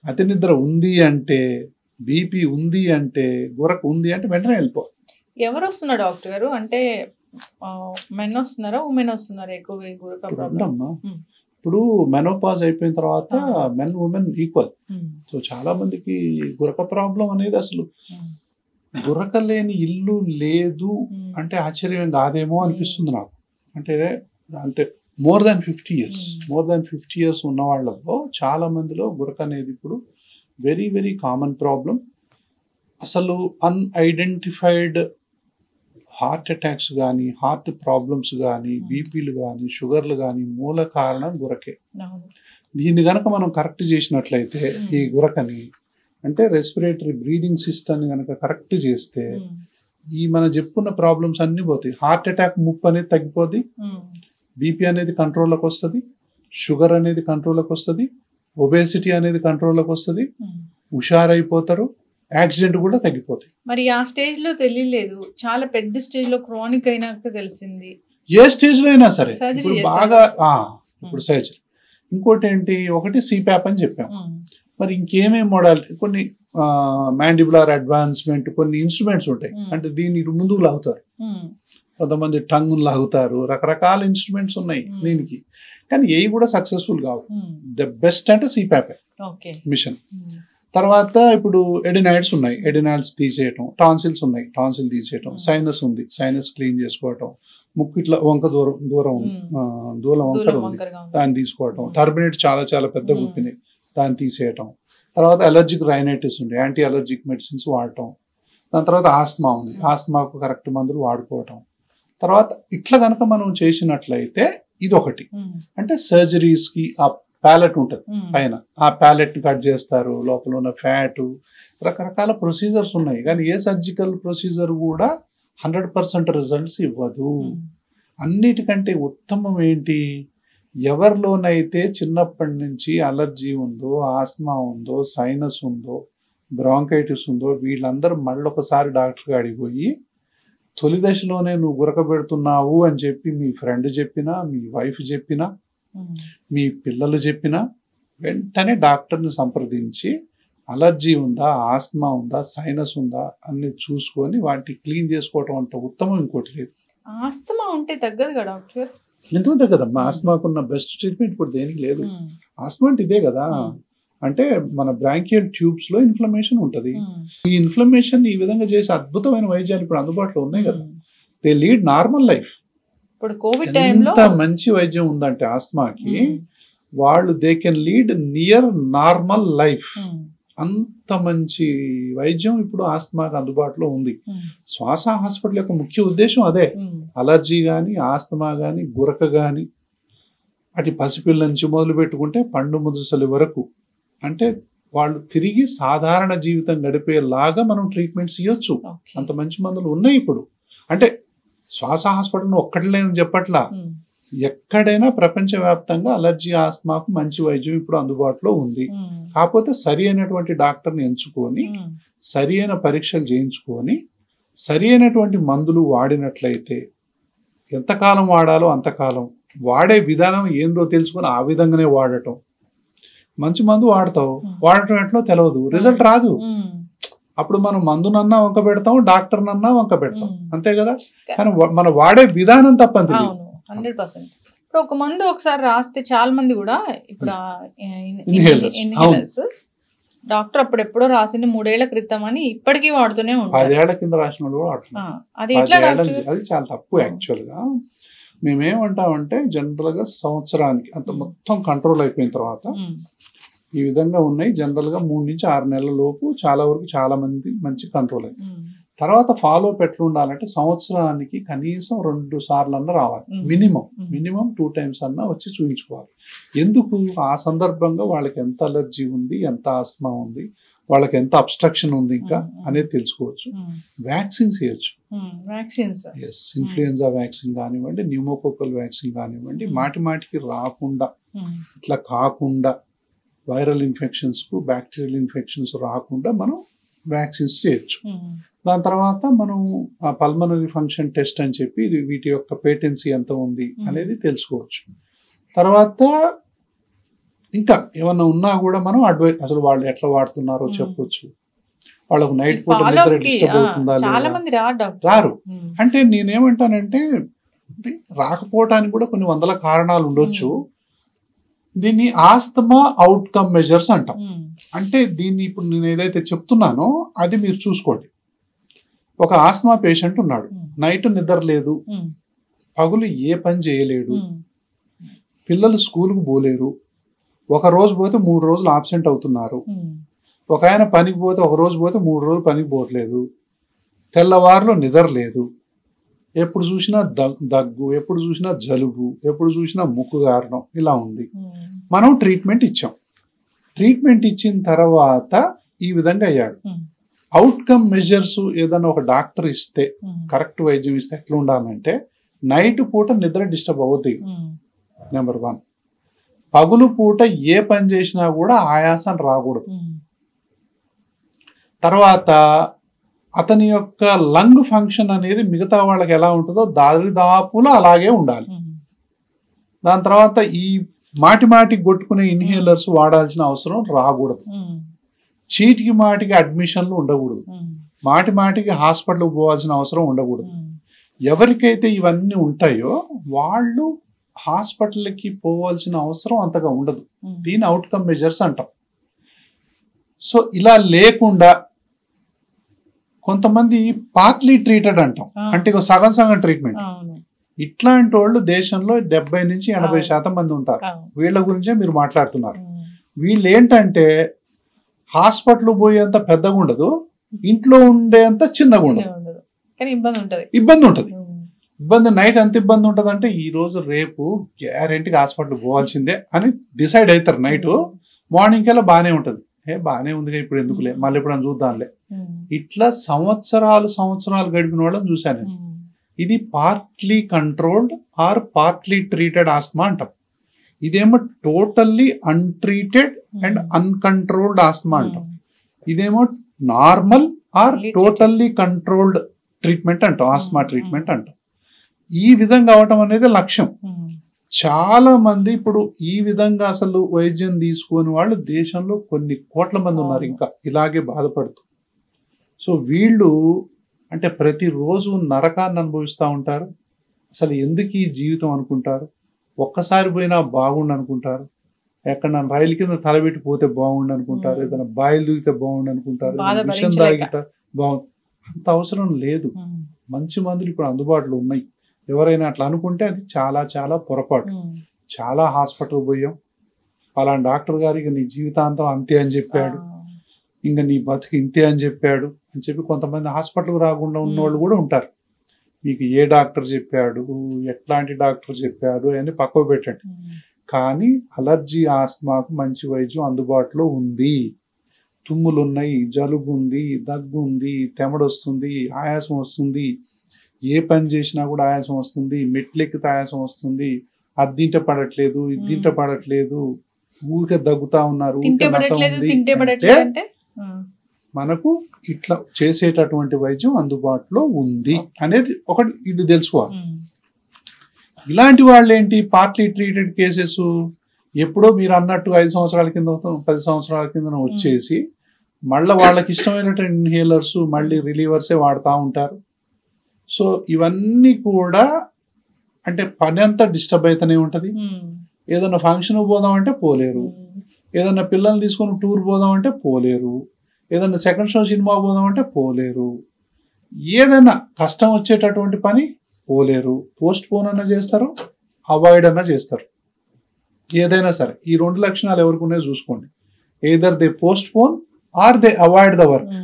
అతి నిద్ర ఉంది అంటే, BP ఉంది అంటే, గురకు ఉంది అంటే వెంటనే వెళ్ళిపోవాలి. ఎవరు వస్తున్నారు డాక్టర్ గారు, అంటే మెన్ వస్తున్నారా, ఉమెన్ వస్తున్నారా ఎక్కువ? ఇప్పుడు మెనోపాజ్ అయిపోయిన తర్వాత మెన్ ఉమెన్ ఈక్వల్. సో చాలా మందికి గురక ప్రాబ్లం అనేది, అసలు గురక లేని ఇల్లు లేదు అంటే ఆశ్చర్యం కాదేమో అనిపిస్తుంది నాకు. అంటే మోర్ దాన్ 50 years ఉన్న వాళ్ళలో చాలా మందిలో గురక అనేది ఇప్పుడు వెరీ వెరీ కామన్ ప్రాబ్లం. అసలు అన్ఐడెంటిఫైడ్ హార్ట్ అటాక్స్ కానీ, హార్ట్ ప్రాబ్లమ్స్ కానీ, బీపీలు కానీ, షుగర్లు కానీ మూల కారణం గురకే. దీన్ని కనుక మనం కరెక్ట్ చేసినట్లయితే, ఈ గురకని అంటే రెస్పిరేటరీ బ్రీదింగ్ సిస్టమ్ని కనుక కరెక్ట్ చేస్తే ఈ మనం చెప్పుకున్న ప్రాబ్లమ్స్ అన్ని పోతాయి. హార్ట్ అటాక్ ముప్పు అనేది తగ్గిపోద్ది, బీపీ అనేది కంట్రోల్లోకి వస్తుంది, షుగర్ అనేది కంట్రోల్లోకి వస్తుంది, ఒబేసిటీ అనేది కంట్రోల్లోకి వస్తుంది, హుషారైపోతారు, యాక్సిడెంట్ కూడా తగ్గిపోతాయి. మరి ఆ స్టేజ్ లో తెలియలేదు, చాలా పెద్ద స్టేజ్ లో క్రానిక్ అయినాక తెలిసింది. ఏ స్టేజ్ లో అయినా సరే ఇప్పుడు బాగా ఇప్పుడు సర్జరీ. ఇంకోటి ఏంటి, ఒకటి CPAP అని చెప్పాం, మరి ఇంకేమేమి మోడాలిటీ, కొన్ని మ్యాండిబులర్ అడ్వాన్స్మెంట్, కొన్ని ఇన్స్ట్రుమెంట్స్ ఉంటాయి, అంటే దీన్ని ముందుకు లాగుతారు, కొంతమంది టంగ్ లాగుతారు, రకరకాల ఇన్స్ట్రుమెంట్స్ ఉన్నాయి దీనికి, కానీ ఏవి కూడా సక్సెస్ఫుల్ కావు. ద బెస్ట్ అంటే CPAP మిషన్. తర్వాత ఇప్పుడు ఎడినాయిడ్స్ ఉన్నాయి, ఎడినాయిడ్స్ తీసేయటం, టాన్సిల్స్ ఉన్నాయి, టాన్సిల్ తీసేయటం, సైనస్ ఉంది, సైనస్ క్లీన్ చేసుకోవటం, ముక్కు ఇట్లా దూరం వంకర ఉంది, దాన్ని తీసుకోవటం, టర్బినేట్ చాలా చాలా పెద్ద గుప్పిని దాన్ని తీసేయటం. తర్వాత అలర్జిక్ రైనైటిస్ ఉంది, యాంటీ అలర్జిక్ మెడిసిన్స్ వాడటం. దాని తర్వాత ఆస్మా ఉంది, ఆస్మాకు కరెక్ట్ మందులు వాడుకోవటం. తర్వాత ఇట్లా కనుక మనం చేసినట్లయితే ఇది ఒకటి. అంటే సర్జరీస్ కి ఆ ప్యాలెట్ ఉంటుంది పైన, ఆ ప్యాలెట్ కట్ చేస్తారు, లోపల ఉన్న ఫ్యాట్, రకరకాల ప్రొసీజర్స్ ఉన్నాయి, కానీ ఏ సర్జికల్ ప్రొసీజర్ కూడా 100% రిజల్ట్స్ ఇవ్వదు. అన్నిటికంటే ఉత్తమం ఏంటి, ఎవరిలోనైతే చిన్నప్పటి నుంచి అలర్జీ ఉందో, ఆస్మా ఉందో, సైనస్ ఉందో, బ్రాంకైటిస్ ఉందో, వీళ్ళందరూ మళ్ళొకసారి డాక్టర్ గారికి పోయి తొలి దశలోనే నువ్వు గురకబెడుతున్నావు అని చెప్పి మీ ఫ్రెండ్ చెప్పినా, మీ వైఫ్ చెప్పినా, మీ పిల్లలు చెప్పినా వెంటనే డాక్టర్ని సంప్రదించి అలర్జీ ఉందా, ఆస్మా ఉందా, సైనస్ ఉందా అన్ని చూసుకొని వాటిని క్లీన్ చేసుకోవటం అంత ఉత్తమం ఇంకోటి లేదు. ఆస్తమా ఉంటే తగ్గదు కదా డాక్టర్? ఎందుకు తగ్గదమ్మా, ఆస్మాకున్న బెస్ట్ ట్రీట్మెంట్ ఇప్పుడు దేనికి లేదు. ఆస్మా అంటే ఇదే కదా, అంటే మన బ్రాంకియల్ ట్యూబ్స్ లో ఇన్ఫ్లమేషన్ ఉంటది. ఈ ఇన్ఫ్లమేషన్ ఈ విధంగా చేసే అద్భుతమైన వైద్యాలు ఇప్పుడు అందుబాటులో ఉన్నాయి కదా. They lead normal life. ఇప్పుడు కోవిడ్ టైంలో ఎంత మంచి వైద్యం ఉందంటే ఆస్మాకి, వాళ్ళు they can lead near normal life. అంత మంచి వైద్యం ఇప్పుడు ఆస్మాకి అందుబాటులో ఉంది. శ్వాస హాస్పిటల్ యొక్క ముఖ్య ఉద్దేశం అదే. అలర్జీ కానీ, ఆస్తమా కానీ, గురక కానీ, అటు పసిపిల్ల నుంచి మొదలు పెట్టుకుంటే పండు ముదుసలి వరకు, అంటే వాళ్ళు తిరిగి సాధారణ జీవితం గడిపేలాగా మనం ట్రీట్మెంట్స్ ఇవ్వచ్చు. అంత మంచి మందులు ఉన్నాయి ఇప్పుడు. అంటే శ్వాస హాస్పిటల్ ఒక్కటి లేదని చెప్పట్లా, ఎక్కడైనా ప్రపంచవ్యాప్తంగా అలర్జీ, ఆస్మాకు మంచి వైద్యం ఇప్పుడు అందుబాటులో ఉంది. కాకపోతే సరి అయినటువంటి డాక్టర్ని ఎంచుకొని, సరి అయిన పరీక్షలు చేయించుకొని, సరి అయినటువంటి మందులు వాడినట్లయితే, ఎంతకాలం వాడాలో అంతకాలం, వాడే విధానం ఏందో తెలుసుకొని ఆ విధంగానే వాడటం. మంచి మందు వాడతావు, వాడటం ఎట్లా తెలియదు, రిజల్ట్ రాదు. అప్పుడు మనం మందునన్నా వంక పెడతాం, డాక్టర్నన్నా వంక పెడతాం, అంతే కదా. కానీ మనం వాడే విధానం తప్పంది. 100%. ఇప్పుడు ఒక మందు ఒకసారి రాస్తే చాలా మంది కూడా ఇప్పుడు ఇన్హేలర్స్ డాక్టర్ అప్పుడు ఎప్పుడో రాసింది 3 ఏళ్ల క్రితం అని ఇప్పటికీ వాడుతూనే ఉంటారు. 10 ఏళ్ల కింద రాసిన వాళ్ళు కూడా వాడుతున్నారు. అది ఎట్లా? అది చాలా తప్పు యాక్చువల్ గా. మేమేమంటామంటే జనరల్ గా సంవత్సరానికి అంత మొత్తం కంట్రోల్ అయిపోయిన తర్వాత ఈ విధంగా ఉన్నాయి. జనరల్ గా 3 నుంచి 6 నెలల లోపు చాలా వరకు చాలా మంది మంచి కంట్రోల్ అయింది. తర్వాత ఫాలో అప్ ఎట్లా ఉండాలంటే సంవత్సరానికి కనీసం 2 సార్లు అన్న రావాలి, మినిమం 2 times అన్నా వచ్చి చూపించుకోవాలి. ఎందుకు? ఆ సందర్భంగా వాళ్ళకి ఎంత అలర్జీ ఉంది, ఎంత ఆస్మా ఉంది, వాళ్ళకి ఎంత అబ్స్ట్రక్షన్ ఉంది ఇంకా అనేది తెలుసుకోవచ్చు. వ్యాక్సిన్స్ ఇవ్వచ్చు. ఎస్, ఇన్ఫ్లుయెన్జా వ్యాక్సిన్ కానివ్వండి, న్యూమోకోకల్ వ్యాక్సిన్ కానివ్వండి, మాటికి రాకుండా ఇట్లా కాకుండా వైరల్ ఇన్ఫెక్షన్స్ కు బ్యాక్టీరియల్ ఇన్ఫెక్షన్స్ రాకుండా మనం వ్యాక్సిన్స్ చేయొచ్చు. దాని తర్వాత మనం ఆ పల్మనరీ ఫంక్షన్ టెస్ట్ అని చెప్పి వీటి యొక్క పేటెన్సీ ఎంత ఉంది అనేది తెలుసుకోవచ్చు. తర్వాత ఇంకా ఏమన్నా ఉన్నా కూడా మనం అడ్వైస్, అసలు వాళ్ళు ఎట్లా వాడుతున్నారో చెప్పొచ్చు. వాళ్ళకు నైట్ పూట నిద్ర డిస్టర్బ్ అవుతుందా లేదా, రారు. అంటే నేనేమంటానంటే రాకపోవటానికి కూడా కొన్ని వందల కారణాలు ఉండొచ్చు. దీన్ని ఆస్తమా అవుట్కమ్ మెజర్స్ అంటాం. అంటే దీన్ని ఇప్పుడు నేను ఏదైతే చెప్తున్నానో అది మీరు చూసుకోండి. ఒక ఆస్తమా పేషెంట్ ఉన్నాడు, నైట్ నిద్ర లేదు, పగులు ఏ పని చేయలేడు, పిల్లలు స్కూల్కి పోలేరు, ఒక రోజు పోతే 3 రోజులు ఆబ్సెంట్ అవుతున్నారు, ఒక ఆయన పనికి పోతే ఒక రోజు పోతే 3 రోజులు పనికి పోవట్లేదు, తెల్లవారులో నిద్ర లేదు, ఎప్పుడు చూసినా దగ్గు, ఎప్పుడు చూసినా జలుబు, ఎప్పుడు చూసినా ముక్కు గారడం, ఇలా ఉంది. మనం ట్రీట్మెంట్ ఇచ్చాం. ట్రీట్మెంట్ ఇచ్చిన తర్వాత ఈ విధంగా అయ్యాడు. అవుట్కమ్ మెజర్స్ ఏదైనా ఒక డాక్టర్ ఇస్తే, కరెక్ట్ వైద్యం ఇస్తే ఎట్లా ఉండాలంటే నైట్ పూట నిద్ర డిస్టర్బ్ అవుతుంది, నెంబర్ 1. పగులు పూట ఏ పని చేసినా కూడా ఆయాసం రాకూడదు. తర్వాత అతని యొక్క లంగ్ ఫంక్షన్ అనేది మిగతా వాళ్ళకి ఎలా ఉంటుందో దాదాపులో అలాగే ఉండాలి. దాని తర్వాత ఈ మాటి కొట్టుకునే ఇన్హేలర్స్ వాడాల్సిన అవసరం రాకూడదు. చీటికి మాటికి అడ్మిషన్లు ఉండకూడదు, మాటికి హాస్పిటల్కి పోవాల్సిన అవసరం ఉండకూడదు. ఎవరికైతే ఇవన్నీ ఉంటాయో వాళ్ళు హాస్పిటల్కి పోవాల్సిన అవసరం అంతగా ఉండదు. దీని అవుట్కమ్ మెజర్స్ అంటాం. సో ఇలా లేకుండా కొంతమంది పార్ట్లీ ట్రీటెడ్ అంటాం, అంటే సగం ట్రీట్మెంట్. ఇట్లాంటి వాళ్ళు దేశంలో 70 నుంచి 80% మంది ఉంటారు. వీళ్ళ గురించే మీరు మాట్లాడుతున్నారు. వీళ్ళు ఏంటంటే హాస్పిటల్ పోయేంత పెద్దగా ఉండదు, ఇంట్లో ఉండేంత చిన్నగా ఉండదు, ఇబ్బంది ఉంటుంది. నైట్ ఎంత ఇబ్బంది ఉంటుంది అంటే ఈ రోజు రేపు గ్యారెంటీగా హాస్పిటల్ పోవాల్సిందే అని డిసైడ్ అవుతారు. నైట్ మార్నింగ్ కల్లా బాగానే ఉంటుంది, బాగానే ఉందిగా ఇప్పుడు ఎందుకులే, మళ్ళీ ఎప్పుడైనా చూద్దాంలే. ఇట్లా సంవత్సరాలు గడిపిన వాళ్ళని చూశాను. ఇది partly controlled or partly treated asthma అంటాం. ఇదేమో totally untreated and uncontrolled asthma అంటాం. ఇదేమో normal or totally controlled treatment అంటాం, ఆస్మా ట్రీట్మెంట్ అంటాం. ఈ విధంగా అవటం అనేది లక్ష్యం. చాలా మంది ఇప్పుడు ఈ విధంగా అసలు వైద్యం తీసుకుని వాళ్ళు దేశంలో కొన్ని కోట్ల మంది ఉన్నారు ఇంకా ఇలాగే బాధపడుతూ. సో వీళ్ళు అంటే ప్రతిరోజు నరకాన్ని అనుభవిస్తూ ఉంటారు. అసలు ఎందుకు ఈ జీవితం అనుకుంటారు, ఒక్కసారి పోయినా బాగుండు అనుకుంటారు, ఎక్కడ రైలు కింద తలబెట్టి పోతే బాగుండు అనుకుంటారు, ఏదైనా బాయిలు దూకితే బాగుండు అనుకుంటారు, విషం తాగితే బాగుంది. అంత అవసరం లేదు. మంచి మందులు ఇప్పుడు అందుబాటులో ఉన్నాయి. ఎవరైనా అట్లా అనుకుంటే అది చాలా పొరపాటు. చాలా హాస్పిటల్ పోయాం, అలాంటి డాక్టర్ గారు ఇక నీ జీవితాంతం అంతే అని చెప్పాడు, ఇంకా నీ బతుకు ఇంతే అని చెప్పాడు అని చెప్పి కొంతమంది హాస్పిటల్కి రాకుండా ఉన్న వాళ్ళు కూడా ఉంటారు. మీకు ఏ డాక్టర్ చెప్పాడు, ఎట్లాంటి డాక్టర్ చెప్పాడు అని పక్కకు పెట్టండి. కానీ అలర్జీ ఆస్మాకు మంచి వైద్యం అందుబాటులో ఉంది. తుమ్ములు ఉన్నాయి, జలుబు ఉంది, దగ్గు ఉంది, తెమడ వస్తుంది, ఆయాసం వస్తుంది, ఏ పని చేసినా కూడా ఆయాసం వస్తుంది, మెట్లెక్కితే ఆయాసం వస్తుంది, అద్దింట పడట్లేదు, ఇద్దింట పడట్లేదు, ఊరికే దగ్గుతా ఉన్నారు, మనకు ఇట్లా చేసేటటువంటి వైద్యం అందుబాటులో ఉంది అనేది ఒకటి ఇది తెలుసుకోవాలి. ఇలాంటి వాళ్ళు ఏంటి పార్ట్లీ ట్రీటెడ్ కేసెస్ ఎప్పుడో మీరు అన్నట్టు 5 సంవత్సరాల కింద 10 సంవత్సరాల కింద వచ్చేసి మళ్ళీ వాళ్ళకి ఇష్టమైనటువంటి ఇన్హేలర్స్ మళ్ళీ రిలీవర్సే వాడుతూ ఉంటారు. సో ఇవన్నీ కూడా అంటే పని అంతా డిస్టర్బ్ అయితేనే ఉంటుంది. ఏదైనా ఫంక్షన్ పోదామంటే పోలేరు, ఏదైనా పిల్లల్ని తీసుకొని టూర్ పోదామంటే పోలేరు, ఏదైనా సెకండ్ షో సినిమా పోదామంటే పోలేరు, ఏదైనా కష్టం వచ్చేటటువంటి పని పోలేరు. పోస్ట్ పోన్ అన్నా చేస్తారు, అవాయిడ్ అన్నా చేస్తారు. ఏదైనా సరే ఈ 2 లక్షణాలు ఎవరికి ఉన్నాయో చూసుకోండి. Either they postpone or they avoid the work.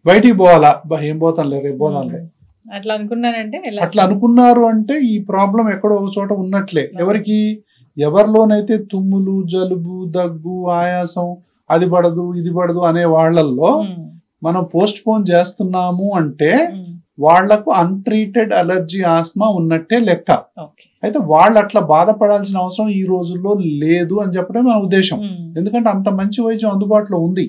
బయటికి పోవాలా, ఏం పోతాం లేదు, రేపు పోదాంలే అట్లా అనుకున్నారంటే అట్లా అనుకున్నారు అంటే ఈ ప్రాబ్లం ఎక్కడో ఒక చోట ఉన్నట్లే. ఎవరికి, ఎవరిలోనైతే తుమ్ములు, జలుబు, దగ్గు, ఆయాసం, అది పడదు ఇది పడదు అనే వాళ్ళల్లో మనం పోస్ట్ పోన్ చేస్తున్నాము అంటే వాళ్లకు అన్ట్రీటెడ్ అలర్జీ ఆస్మా ఉన్నట్టే లెక్క. అయితే వాళ్ళు అట్లా బాధపడాల్సిన అవసరం ఈ రోజుల్లో లేదు అని చెప్పడం మన ఉద్దేశం. ఎందుకంటే అంత మంచి వైద్యం అందుబాటులో ఉంది.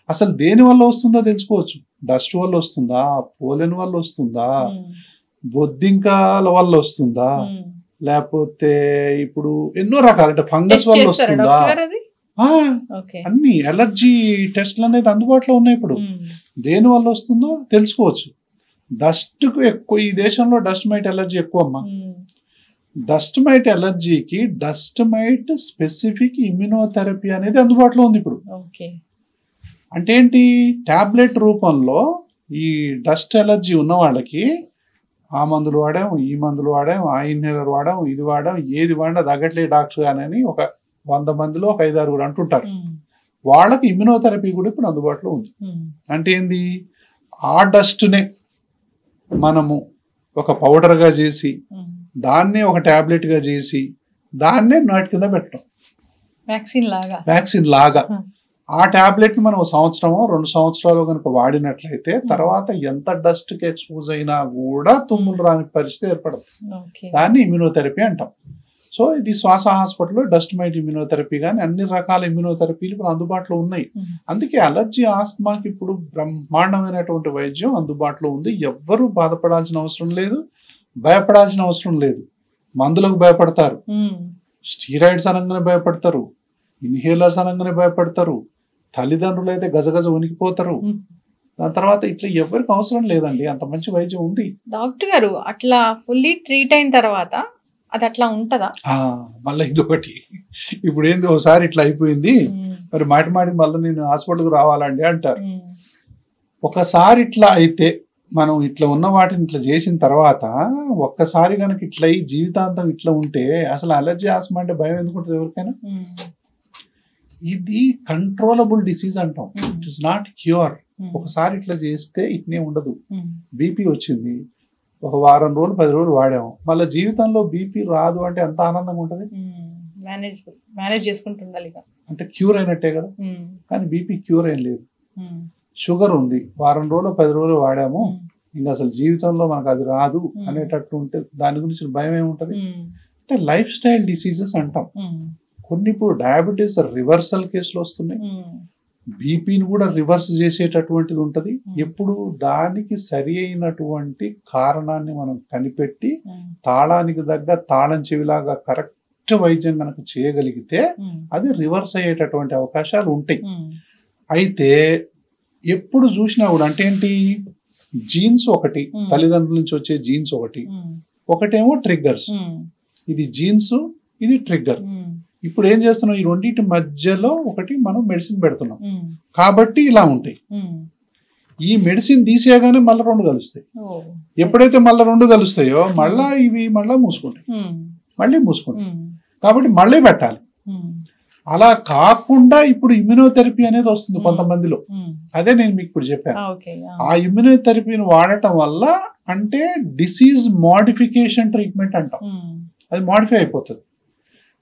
అసలు దేని వల్ల వస్తుందో తెలుసుకోవచ్చు. డస్ట్ వల్ల వస్తుందా, పోలెన్ వల్ల వస్తుందా, బొద్దింకాల వల్ల వస్తుందా, లేకపోతే ఇప్పుడు ఎన్నో రకాల అంటే ఫంగస్ వల్ల వస్తుందా, అన్ని అలర్జీ టెస్ట్లు అనేది అందుబాటులో ఉన్నాయి. ఇప్పుడు దేని వల్ల వస్తుందో తెలుసుకోవచ్చు. డస్ట్ కు ఎక్కువ ఈ దేశంలో డస్ట్ మైట్ ఎలర్జీ ఎక్కువ అమ్మా. డస్ట్ మైట్ ఎలర్జీకి డస్ట్ మైట్ స్పెసిఫిక్ ఇమ్యునోథెరపీ అనేది అందుబాటులో ఉంది ఇప్పుడు. అంటే ఏంటి, టాబ్లెట్ రూపంలో ఈ డస్ట్ ఎలర్జీ ఉన్న వాళ్ళకి ఆ మందులు వాడాం, ఈ మందులు వాడాం, ఆ ఇన్హేలర్ వాడాం, ఇది వాడాం, ఏది వాడినా తగ్గట్లే డాక్టర్ అని ఒక 100 మందిలో ఒక 5-6 అంటుంటారు. వాళ్ళకి ఇమ్యునోథెరపీ కూడా ఇప్పుడు అందుబాటులో ఉంది. అంటే ఏంది, ఆ డస్ట్నే మనము ఒక పౌడర్గా చేసి దాన్నే ఒక టాబ్లెట్గా చేసి దాన్నే నాటి కింద పెట్టడం, వ్యాక్సిన్ లాగా. ఆ టాబ్లెట్ మనం 1 సంవత్సరమో 2 సంవత్సరాలు కనుక వాడినట్లయితే తర్వాత ఎంత డస్ట్కి ఎక్స్పోజ్ అయినా కూడా తుమ్ములు రాని పరిస్థితి ఏర్పడదు. దాన్ని ఇమ్యునోథెరపీ అంటాం. సో ఇది శ్వాస హాస్పిటల్లో డస్ట్ మైట్ ఇమ్యునోథెరపీ కానీ అన్ని రకాల ఇమ్యునోథెరపీలు ఇప్పుడు అందుబాటులో ఉన్నాయి. అందుకే అలర్జీ ఆస్మాకి ఇప్పుడు బ్రహ్మాండమైనటువంటి వైద్యం అందుబాటులో ఉంది. ఎవ్వరూ బాధపడాల్సిన అవసరం లేదు, భయపడాల్సిన అవసరం లేదు. మందులకు భయపడతారు, స్టీరాయిడ్స్ అనగానే భయపడతారు, ఇన్హేలర్స్ అనగానే భయపడతారు, తల్లిదండ్రులు అయితే గజగజ వణికిపోతారు. దాని తర్వాత ఇట్లా ఎవరికి అవసరం లేదండి, అంత మంచి వైద్యం ఉంది. డాక్టర్ గారు అట్లా ఫుల్లీ ట్రీట్ అయిన తర్వాత అది అట్లా ఉంటదా? మళ్ళీ ఇదొకటి, ఇప్పుడు ఏంది ఒకసారి ఇట్లా అయిపోయింది మరి మాటి మళ్ళీ నేను హాస్పిటల్కి రావాలండి అంటారు. ఒకసారి ఇట్లా అయితే మనం ఇట్లా ఉన్న వాటిని ఇట్లా చేసిన తర్వాత ఒక్కసారి కనుక ఇట్లా అయ్యి జీవితాంతం ఇట్లా ఉంటే అసలు అలర్జీ ఆస్మా అంటే భయం ఎందుకు ఉంటుంది ఎవరికైనా? ఇది కంట్రోలబుల్ డిసీజ్ అంటాం, ఇట్ ఇస్ నాట్ క్యూర్. ఒకసారి ఇట్లా చేస్తే ఇట్నే ఉండదు. బీపీ వచ్చింది, ఒక వారం రోజులు 10 రోజులు వాడాము, మళ్ళీ జీవితంలో బీపీ రాదు అంటే ఎంత ఆనందంగా ఉంటుంది. మేనేజ్ చేసుకుంటుండాలి అంటే క్యూర్ అయినట్టే కదా. కానీ బీపీ క్యూర్ ఏం లేదు. షుగర్ ఉంది, వారం రోజులు 10 రోజులు వాడాము, ఇంకా అసలు జీవితంలో మనకు అది రాదు అనేటట్టు ఉంటే దాని గురించి భయం ఏముంటది. అంటే లైఫ్ స్టైల్ డిసీజెస్ అంటాం. కొన్ని ఇప్పుడు డయాబెటీస్ రివర్సల్ కేసులు వస్తున్నాయి, బీపీని కూడా రివర్స్ చేసేటటువంటిది ఉంటది. ఎప్పుడు దానికి సరి అయినటువంటి కారణాన్ని మనం కనిపెట్టి తాళానికి దగ్గర తాళం చెవిలాగా కరెక్ట్ వైద్యం కనుక చేయగలిగితే అది రివర్స్ అయ్యేటటువంటి అవకాశాలు ఉంటాయి. అయితే ఎప్పుడు చూసినా కూడా అంటే ఏంటి, జీన్స్ ఒకటి, తల్లిదండ్రుల నుంచి వచ్చే జీన్స్ ఒకటేమో ట్రిగ్గర్స్. ఇది జీన్స్, ఇది ట్రిగ్గర్. ఇప్పుడు ఏం చేస్తున్నాం, ఈ రెండింటి మధ్యలో ఒకటి మనం మెడిసిన్ పెడుతున్నాం కాబట్టి ఇలా ఉంటాయి. ఈ మెడిసిన్ తీసేయగానే మళ్ళీ 2 కలుస్తాయి. ఎప్పుడైతే మళ్ళీ 2 కలుస్తాయో మళ్ళా ఇవి మళ్ళీ మూసుకుంటాయి, మళ్ళీ మూసుకుంటాయి. కాబట్టి మళ్ళీ పెట్టాలి. అలా కాకుండా ఇప్పుడు ఇమ్యునోథెరపీ అనేది వస్తుంది కొంతమందిలో. అదే నేను మీకు ఇప్పుడు చెప్పాను. ఆ ఇమ్యునోథెరపీని వాడటం వల్ల అంటే డిసీజ్ మోడిఫికేషన్ ట్రీట్మెంట్ అంటాం, అది మోడిఫై అయిపోతుంది.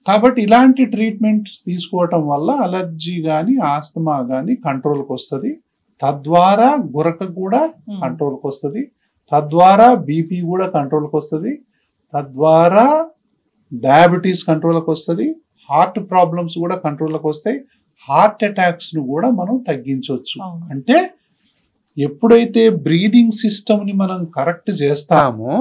కాబట్టి ఇలాంటి ట్రీట్మెంట్స్ తీసుకోవటం వల్ల అలర్జీ కానీ ఆస్తమా కానీ కంట్రోల్కి వస్తుంది. తద్వారా గురక కూడా కంట్రోల్కి వస్తుంది, తద్వారా బీపీ కూడా కంట్రోల్కి వస్తుంది, తద్వారా డయాబెటీస్ కంట్రోల్కి వస్తుంది, హార్ట్ ప్రాబ్లమ్స్ కూడా కంట్రోల్కి వస్తాయి, హార్ట్ అటాక్స్ను కూడా మనం తగ్గించవచ్చు. అంటే ఎప్పుడైతే బ్రీదింగ్ సిస్టమ్ని మనం కరెక్ట్ చేస్తామో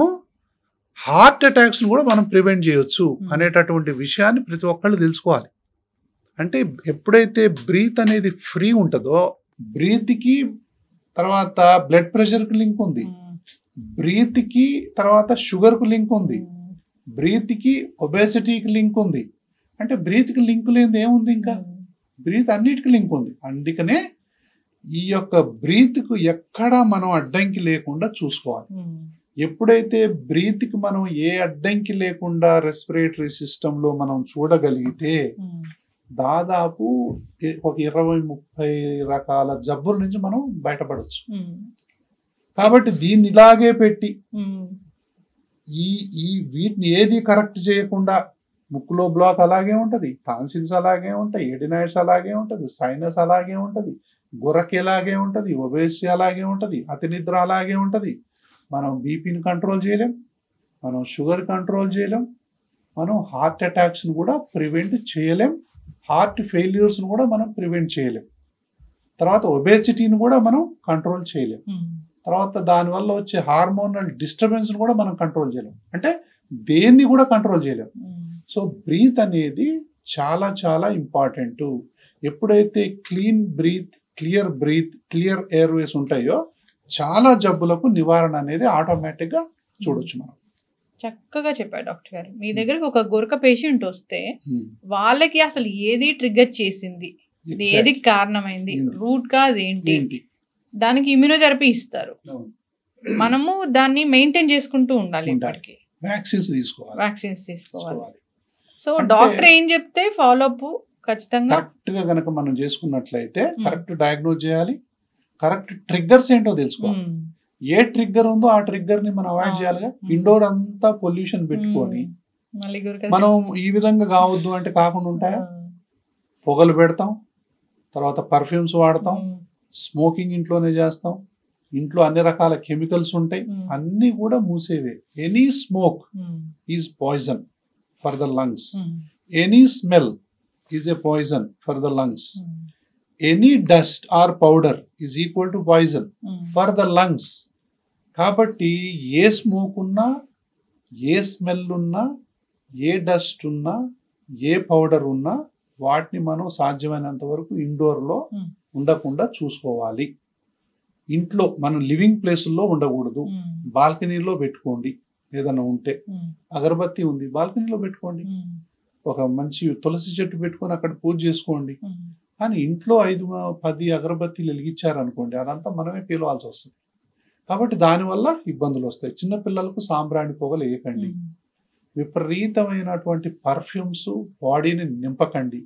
హార్ట్ అటాక్స్ను కూడా మనం ప్రివెంట్ చేయొచ్చు అనేటటువంటి విషయాన్ని ప్రతి ఒక్కళ్ళు తెలుసుకోవాలి. అంటే ఎప్పుడైతే బ్రీత్ అనేది ఫ్రీ ఉంటుందో బ్రీత్కి తర్వాత బ్లడ్ ప్రెషర్కి లింక్ ఉంది, బ్రీత్కి తర్వాత షుగర్కు లింక్ ఉంది, బ్రీత్కి ఒబేసిటీకి లింక్ ఉంది. అంటే బ్రీత్కి లింక్ లేనిది ఏముంది? ఇంకా బ్రీత్ అన్నిటికీ లింక్ ఉంది. అందుకనే ఈ యొక్క బ్రీత్కు ఎక్కడా మనం అడ్డంకి లేకుండా చూసుకోవాలి. ఎప్పుడైతే బ్రీత్కి మనం ఏ అడ్డంకి లేకుండా రెస్పిరేటరీ సిస్టంలో మనం చూడగలిగితే దాదాపు ఒక 20-30 రకాల జబ్బుల నుంచి మనం బయటపడవచ్చు. కాబట్టి దీన్ని ఇలాగే పెట్టి ఈ వీటిని ఏది కరెక్ట్ చేయకుండా ముక్కులో బ్లాక్ అలాగే ఉంటుంది, టాన్సిల్స్ అలాగే ఉంటాయి, ఎడినైట్స్ అలాగే ఉంటుంది, సైనస్ అలాగే ఉంటుంది, గురక అలాగే ఉంటుంది, ఒబేసిటీ అలాగే ఉంటుంది, అతి నిద్ర అలాగే ఉంటుంది. మనం బీపీని కంట్రోల్ చేయలేం, మనం షుగర్ కంట్రోల్ చేయలేం, మనం హార్ట్ అటాక్స్ని కూడా ప్రివెంట్ చేయలేం, హార్ట్ ఫెయిల్యూర్స్ని కూడా మనం ప్రివెంట్ చేయలేం, తర్వాత ఒబేసిటీని కూడా మనం కంట్రోల్ చేయలేం, తర్వాత దానివల్ల వచ్చే హార్మోనల్ డిస్టర్బెన్స్ని కూడా మనం కంట్రోల్ చేయలేం. అంటే దేన్ని కూడా కంట్రోల్ చేయలేం. సో బ్రీత్ అనేది చాలా చాలా ఇంపార్టెంట్. ఎప్పుడైతే క్లీన్ బ్రీత్, క్లియర్ ఎయిర్వేస్ ఉంటాయో చాలా జబ్బులకు నివారణ అనేది ఆటోమేటిక్గా చూడొచ్చు మనం. చక్కగా చెప్పారు డాక్టర్ గారు. మీ దగ్గరకు ఒక గురక పేషెంట్ వస్తే వాళ్ళకి అసలు ఏది ట్రిగ్గర్ చేసింది, ఏది కారణమైంది, రూట్ కాజ్ ఏంటి, దానికి ఇమ్యూనోథెరపీ ఇస్తారు. మనము దాన్ని మెయింటైన్ చేసుకుంటూ ఉండాలి. వ్యాక్సిన్స్ తీసుకోవాలి. సో డాక్టర్ ఏం చెప్తే ఫాలో అప్ ఖచ్చితంగా కరెక్ట్ గా గనక మనం చేసుకున్నట్లయితే కరెక్ట్ డయాగ్నోజ్ చేయాలి, కరెక్ట్ ట్రిగ్గర్స్ ఏంటో తెలుసుకోవాలి. ఏ ట్రిగ్గర్ ఉందో ఆ ట్రిగ్గర్ ని మనం అవాయిడ్ చేయాలిగా. ఇండోర్ అంతా పొల్యూషన్ పెట్టుకొని మనం ఈ విధంగా కావద్దు అంటే కాకుండా ఉంటాయా? పొగలు పెడతాం, తర్వాత పర్ఫ్యూమ్స్ వాడతాం, స్మోకింగ్ ఇంట్లోనే చేస్తాం, ఇంట్లో అన్ని రకాల కెమికల్స్ ఉంటాయి, అన్ని కూడా మూసేవే. Any smoke is poison for the lungs, any smell is a poison for the lungs, any dust or powder is equal to poison for the lungs. కాబట్టి ఏ స్మోక్ ఉన్నా, ఏ స్మెల్ ఉన్నా, ఏ డస్ట్ ఉన్నా, ఏ పౌడర్ ఉన్నా వాటిని మనం సాధ్యమైనంత వరకు ఇండోర్లో ఉండకుండా చూసుకోవాలి. ఇంట్లో మనం లివింగ్ ప్లేసుల్లో ఉండకూడదు. బాల్కనీలో పెట్టుకోండి. ఏదైనా ఉంటే అగరబత్తి ఉంది, బాల్కనీలో పెట్టుకోండి. ఒక మంచి తులసి చెట్టు పెట్టుకొని అక్కడ పూజ చేసుకోండి. కానీ ఇంట్లో 5-10 అగరబత్తీలు వెలిగించారనుకోండి, అదంతా మనమే పీలవాల్సి వస్తుంది. కాబట్టి దానివల్ల ఇబ్బందులు వస్తాయి. చిన్నపిల్లలకు సాంబ్రాణి పొగలు వేయకండి, విపరీతమైనటువంటి పర్ఫ్యూమ్స్ బాడీని నింపకండి.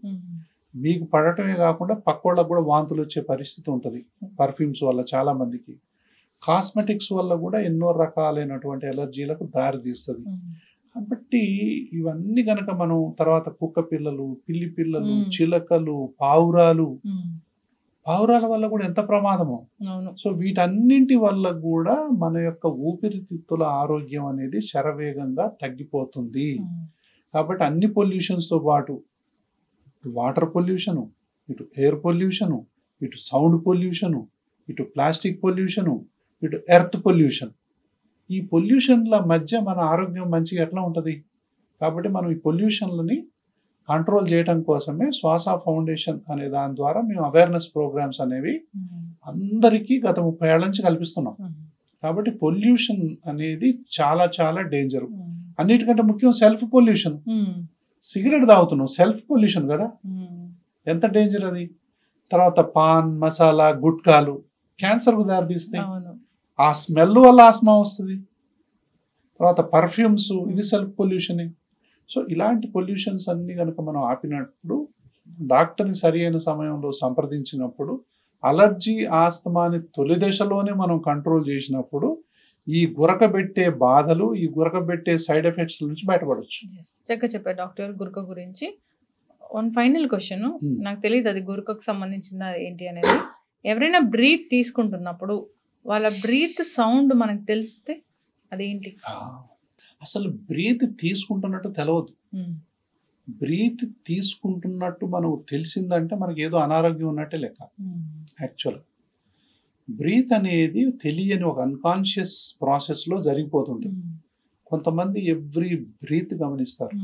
మీకు పడటమే కాకుండా పక్కోళ్ళకు కూడా వాంతులు వచ్చే పరిస్థితి ఉంటుంది పర్ఫ్యూమ్స్ వల్ల. చాలా మందికి కాస్మెటిక్స్ వల్ల కూడా ఎన్నో రకాలైనటువంటి ఎలర్జీలకు దారి తీస్తుంది. కాబట్టి ఇవన్నీ గనక మనం తర్వాత కుక్క పిల్లలు, పిల్లి పిల్లలు, చిలకలు, పావురాల వల్ల కూడా ఎంత ప్రమాదమో. సో వీటన్నింటి వల్ల కూడా మన యొక్క ఊపిరితిత్తుల ఆరోగ్యం అనేది శరవేగంగా తగ్గిపోతుంది. కాబట్టి అన్ని పొల్యూషన్స్తో పాటు వాటర్ పొల్యూషను, ఇటు ఎయిర్ పొల్యూషను, ఇటు సౌండ్ పొల్యూషను, ఇటు ప్లాస్టిక్ పొల్యూషను, ఇటు ఎర్త్ పొల్యూషన్, ఈ పొల్యూషన్ల మధ్య మన ఆరోగ్యం మంచిగా ఎట్లా ఉంటుంది? కాబట్టి మనం ఈ పొల్యూషన్లని కంట్రోల్ చేయడం కోసమే శ్వాస ఫౌండేషన్ అనే దాని ద్వారా మేము అవేర్నెస్ ప్రోగ్రామ్స్ అనేవి అందరికీ గత 30 ఏళ్ల నుంచి కల్పిస్తున్నాం. కాబట్టి పొల్యూషన్ అనేది చాలా చాలా డేంజర్. అన్నిటికంటే ముఖ్యం సెల్ఫ్ పొల్యూషన్. సిగరెట్ తాగుతున్నాం, సెల్ఫ్ పొల్యూషన్ కదా, ఎంత డేంజర్ అది. తర్వాత పాన్ మసాలా గుట్కాలు క్యాన్సర్కు దారితీస్తాయి. ఆ స్మెల్ వల్ల ఆస్మా వస్తుంది. తర్వాత పర్ఫ్యూమ్స్, ఇది సెల్ఫ్ పొల్యూషనే. సో ఇలాంటి పొల్యూషన్స్ అన్ని కనుక మనం ఆపినప్పుడు, డాక్టర్ని సరి అయిన సమయంలో సంప్రదించినప్పుడు, అలర్జీ ఆస్తమాని తొలి దశలోనే మనం కంట్రోల్ చేసినప్పుడు ఈ గురకబెట్టే బాధలు, ఈ గురకబెట్టే సైడ్ ఎఫెక్ట్స్ నుంచి బయటపడవచ్చు. చక్కగా చెప్పారు డాక్టర్ గురక గురించి. వన్ ఫైనల్ క్వశ్చన్, నాకు తెలియదు అది గురకకు సంబంధించిన ఏంటి అనేది. ఎవరైనా బ్రీత్ తీసుకుంటున్నప్పుడు వాళ్ళ బ్రీత్ సౌండ్ మనకు తెలిస్తే అదేంటి? అసలు బ్రీత్ తీసుకుంటున్నట్టు తెలియదు. బ్రీత్ తీసుకుంటున్నట్టు మనకు తెలిసిందంటే మనకి ఏదో అనారోగ్యం ఉన్నట్టే లెక్క. యాక్చువల్ బ్రీత్ అనేది తెలియని ఒక అన్కాన్షియస్ ప్రాసెస్లో జరిగిపోతుంటుంది. కొంతమంది ఎవ్రీ బ్రీత్ గమనిస్తారు,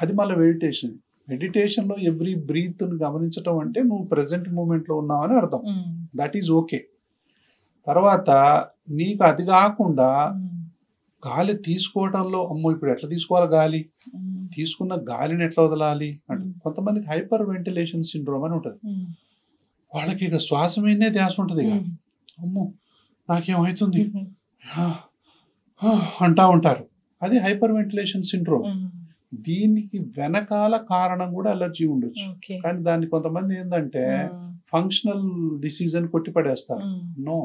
అది మళ్ళీ మెడిటేషన్. మెడిటేషన్ లో ఎవ్రీ బ్రీత్ గమనించటం అంటే నువ్వు ప్రెసెంట్ మూమెంట్ లో ఉన్నావని అర్థం. That is okay. తర్వాత నీకు అది కాకుండా గాలి తీసుకోవడంలో అమ్మో ఇప్పుడు ఎట్లా తీసుకోవాలి గాలి, తీసుకున్న గాలిని ఎట్లా వదలాలి అంటే కొంతమందికి హైపర్ వెంటిలేషన్ సిండ్రోమ్ అని ఉంటుంది. వాళ్ళకి ఇక శ్వాస మీదనే ధ్యాస ఉంటుంది. ఇక అమ్మో నాకేమవుతుంది అంటా ఉంటారు. అది హైపర్ వెంటిలేషన్ సిండ్రోమ్. దీనికి వెనకాల కారణం కూడా అలర్జీ ఉండొచ్చు. కానీ దాన్ని కొంతమంది ఏంటంటే ఫంక్షనల్ డిసీజ్ అని కొట్టి పడేస్తారు. నో,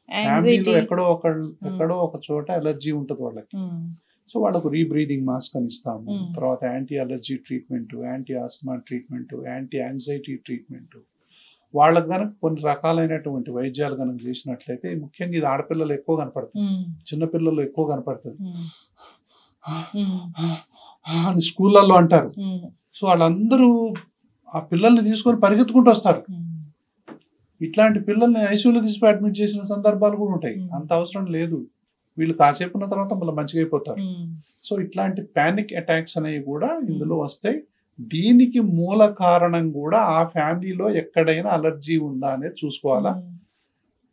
ఫ్యామిలీలో ఎక్కడో ఒక చోట అలర్జీ ఉంటుంది వాళ్ళకి. సో వాళ్ళకు రీబ్రీదింగ్ మాస్క్ అని ఇస్తాము. తర్వాత anti allergy treatment, anti asthma treatment, anti anxiety treatment. వాళ్ళకు కనుక కొన్ని రకాలైనటువంటి వైద్యాలు కనుక చేసినట్లయితే, ముఖ్యంగా ఇది ఆడపిల్లలు ఎక్కువ కనపడుతుంది, చిన్నపిల్లలు ఎక్కువ కనపడుతుంది అని స్కూళ్ళల్లో అంటారు. సో వాళ్ళందరూ ఆ పిల్లల్ని తీసుకొని పరిగెత్తుకుంటూ వస్తారు. ఇట్లాంటి పిల్లల్ని ఐసీయూలో తీసి అడ్మిట్ చేసిన సందర్భాలు కూడా ఉంటాయి. అంత అవసరం లేదు, వీళ్ళు కాసేపు ఉన్న తర్వాత మళ్ళీ మంచిగా అయిపోతారు. సో ఇట్లాంటి పానిక్ అటాక్స్ అనేవి కూడా ఇందులో వస్తాయి. దీనికి మూల కారణం కూడా ఆ ఫ్యామిలీలో ఎక్కడైనా అలర్జీ ఉందా అనేది చూసుకోవాలా.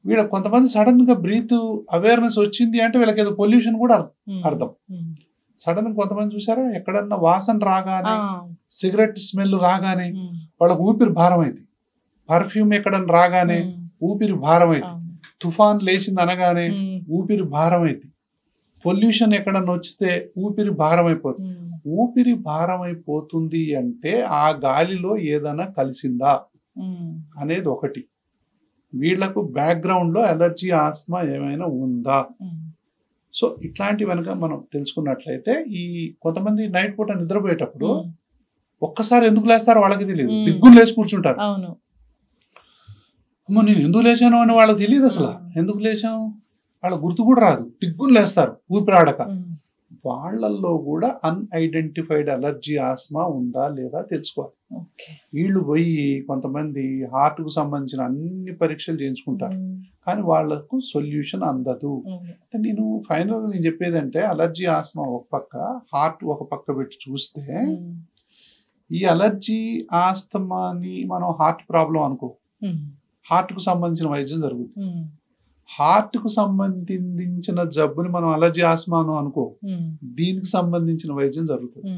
వీళ్ళకి కొంతమంది సడన్ గా బ్రీత్ అవేర్నెస్ వచ్చింది అంటే వీళ్ళకి ఏదో పొల్యూషన్ కూడా అర్థం. సడన్ గా కొంతమంది చూసారా, ఎక్కడన్నా వాసన రాగానే, సిగరెట్ స్మెల్ రాగానే వాళ్ళకి ఊపిరి భారం అయింది. పర్ఫ్యూమ్ ఎక్కడన్నా రాగానే ఊపిరి భారం అయింది. తుఫాన్ లేచింది అనగానే ఊపిరి భారం అయింది. పొల్యూషన్ ఎక్కడన్నా వచ్చితే ఊపిరి భారం అయిపోతుంది. ఊపిరి భారం అయిపోతుంది అంటే ఆ గాలిలో ఏదైనా కలిసిందా అనేది ఒకటి. వీళ్లకు బ్యాక్గ్రౌండ్ లో అలర్జీ, ఆస్మా ఏమైనా ఉందా. సో ఇట్లాంటివి కనుక మనం తెలుసుకున్నట్లయితే, ఈ కొంతమంది నైట్ పూట నిద్రపోయేటప్పుడు ఒక్కసారి ఎందుకు లేస్తారో వాళ్ళకి తెలియదు, దిగ్గులు లేచి కూర్చుంటారు. అమ్మో నేను ఎందుకు లేచాను అని వాళ్ళకి తెలియదు. అసలు ఎందుకు లేచాం వాళ్ళ గుర్తు కూడా రాదు, దిగ్గులు లేస్తారు ఊపిరాడక. వాళ్ళల్లో కూడా అన్ఐడెంటిఫైడ్ అలర్జీ, ఆస్మా ఉందా లేదా తెలుసుకోవాలి. వీళ్ళు పోయి కొంతమంది హార్ట్ కు సంబంధించిన అన్ని పరీక్షలు చేయించుకుంటారు, కానీ వాళ్లకు సొల్యూషన్ అందదు. అంటే నేను చెప్పేదంటే, అలర్జీ, ఆస్మా ఒక పక్క, హార్ట్ ఒక పక్క పెట్టి చూస్తే, ఈ అలర్జీ, ఆస్తమాని మనం హార్ట్ ప్రాబ్లం అనుకో, హార్ట్ కు సంబంధించిన వైద్యం జరుగుతుంది. హార్ట్ కు సంబంధించిన జబ్బుని మనం అలర్జీ, ఆస్మాను అనుకో, దీనికి సంబంధించిన వైద్యం జరుగుతుంది.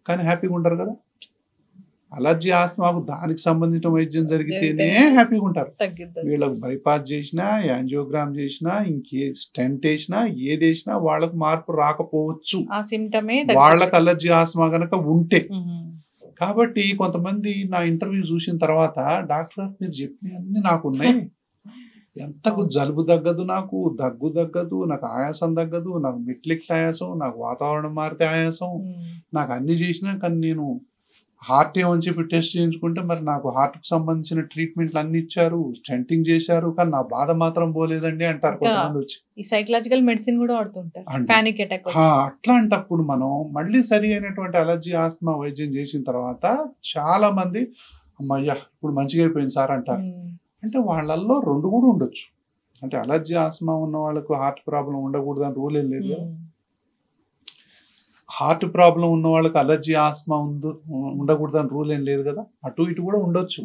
కానీ హ్యాపీగా ఉంటారు కదా. అలర్జీ, ఆస్మాకు దానికి సంబంధించిన వైద్యం జరిగితేనే హ్యాపీగా ఉంటారు. వీళ్ళకు బైపాస్ చేసినా, యాంజియోగ్రామ్ చేసినా, ఇంకే స్టెంట్ వేసినా, ఏది వేసినా వాళ్ళకు మార్పు రాకపోవచ్చు, వాళ్ళకి అలర్జీ, ఆస్మా గనక ఉంటే. కాబట్టి కొంతమంది నా ఇంటర్వ్యూ చూసిన తర్వాత, డాక్టర్ మీరు చెప్పినవన్నీ నాకు ఉన్నాయి, ఎంతకు జలుబు తగ్గదు, నాకు దగ్గు తగ్గదు, నాకు ఆయాసం తగ్గదు, నాకు మెట్లెక్కి ఆయాసం, నాకు వాతావరణం మారితే ఆయాసం, నాకు అన్ని చేసినా కానీ నేను హార్ట్ ఏమని చెప్పి టెస్ట్ చేయించుకుంటే మరి నాకు హార్ట్ కు సంబంధించిన ట్రీట్మెంట్లు అన్ని ఇచ్చారు, స్టెంటింగ్ చేశారు, కానీ నా బాధ మాత్రం పోలేదండి అంటారు కొంతమంది వచ్చి. సైకలాజికల్ మెడిసిన్ కూడా వాడుతుంటారు. అట్లాంటప్పుడు మనం మళ్ళీ సరి అయినటువంటి అలర్జీ, ఆస్మా వైద్యం చేసిన తర్వాత చాలా మంది అమ్మయ్యా ఇప్పుడు మంచిగా అయిపోయింది సార్ అంటారు. అంటే వాళ్ళల్లో రెండు కూడా ఉండొచ్చు. అంటే అలర్జీ, ఆస్మా ఉన్న వాళ్ళకు హార్ట్ ప్రాబ్లం ఉండకూడదు అని రూల్ ఏం లేదు కదా. హార్ట్ ప్రాబ్లం ఉన్న వాళ్ళకి అలర్జీ, ఆస్మా ఉండకూడదు అని రూల్ ఏం లేదు కదా. అటు ఇటు కూడా ఉండొచ్చు.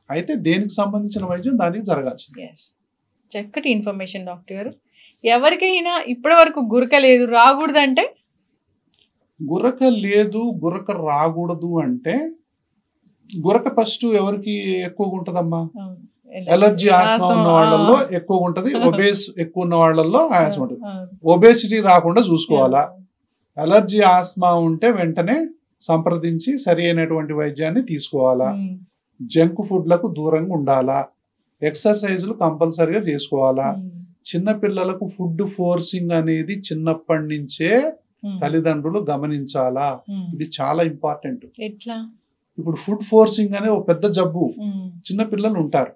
అయితే దేనికి సంబంధించిన వైద్యం దానికి జరగాల్సింది. చక్కటి ఇన్ఫర్మేషన్ డాక్టర్ గారు. ఎవరికైనా ఇప్పటి వరకు గురక లేదు, రాకూడదు అంటే, గురక లేదు, గురక రాకూడదు అంటే, గురక ఫస్ట్ ఎవరికి ఎక్కువగా ఉంటదమ్మా? ఎలర్జీ, ఆస్మా ఉన్న వాళ్ళల్లో ఎక్కువగా ఉంటది. ఒబేస్ ఎక్కువ ఉన్న వాళ్ళల్లో ఆయాసం ఉంటుంది. ఒబేసిటీ రాకుండా చూసుకోవాలా. అలర్జీ, ఆస్మా ఉంటే వెంటనే సంప్రదించి సరి అయినటువంటి వైద్యాన్ని తీసుకోవాలా. జంక్ ఫుడ్లకు దూరంగా ఉండాలా. ఎక్సర్సైజులు కంపల్సరిగా చేసుకోవాలా. చిన్న పిల్లలకు ఫుడ్ ఫోర్సింగ్ అనేది చిన్నప్పటి నుంచే తల్లిదండ్రులు గమనించాలా. ఇది చాలా ఇంపార్టెంట్. ఇప్పుడు ఫుడ్ ఫోర్సింగ్ అనే ఒక పెద్ద జబ్బు చిన్న పిల్లలు ఉంటారు,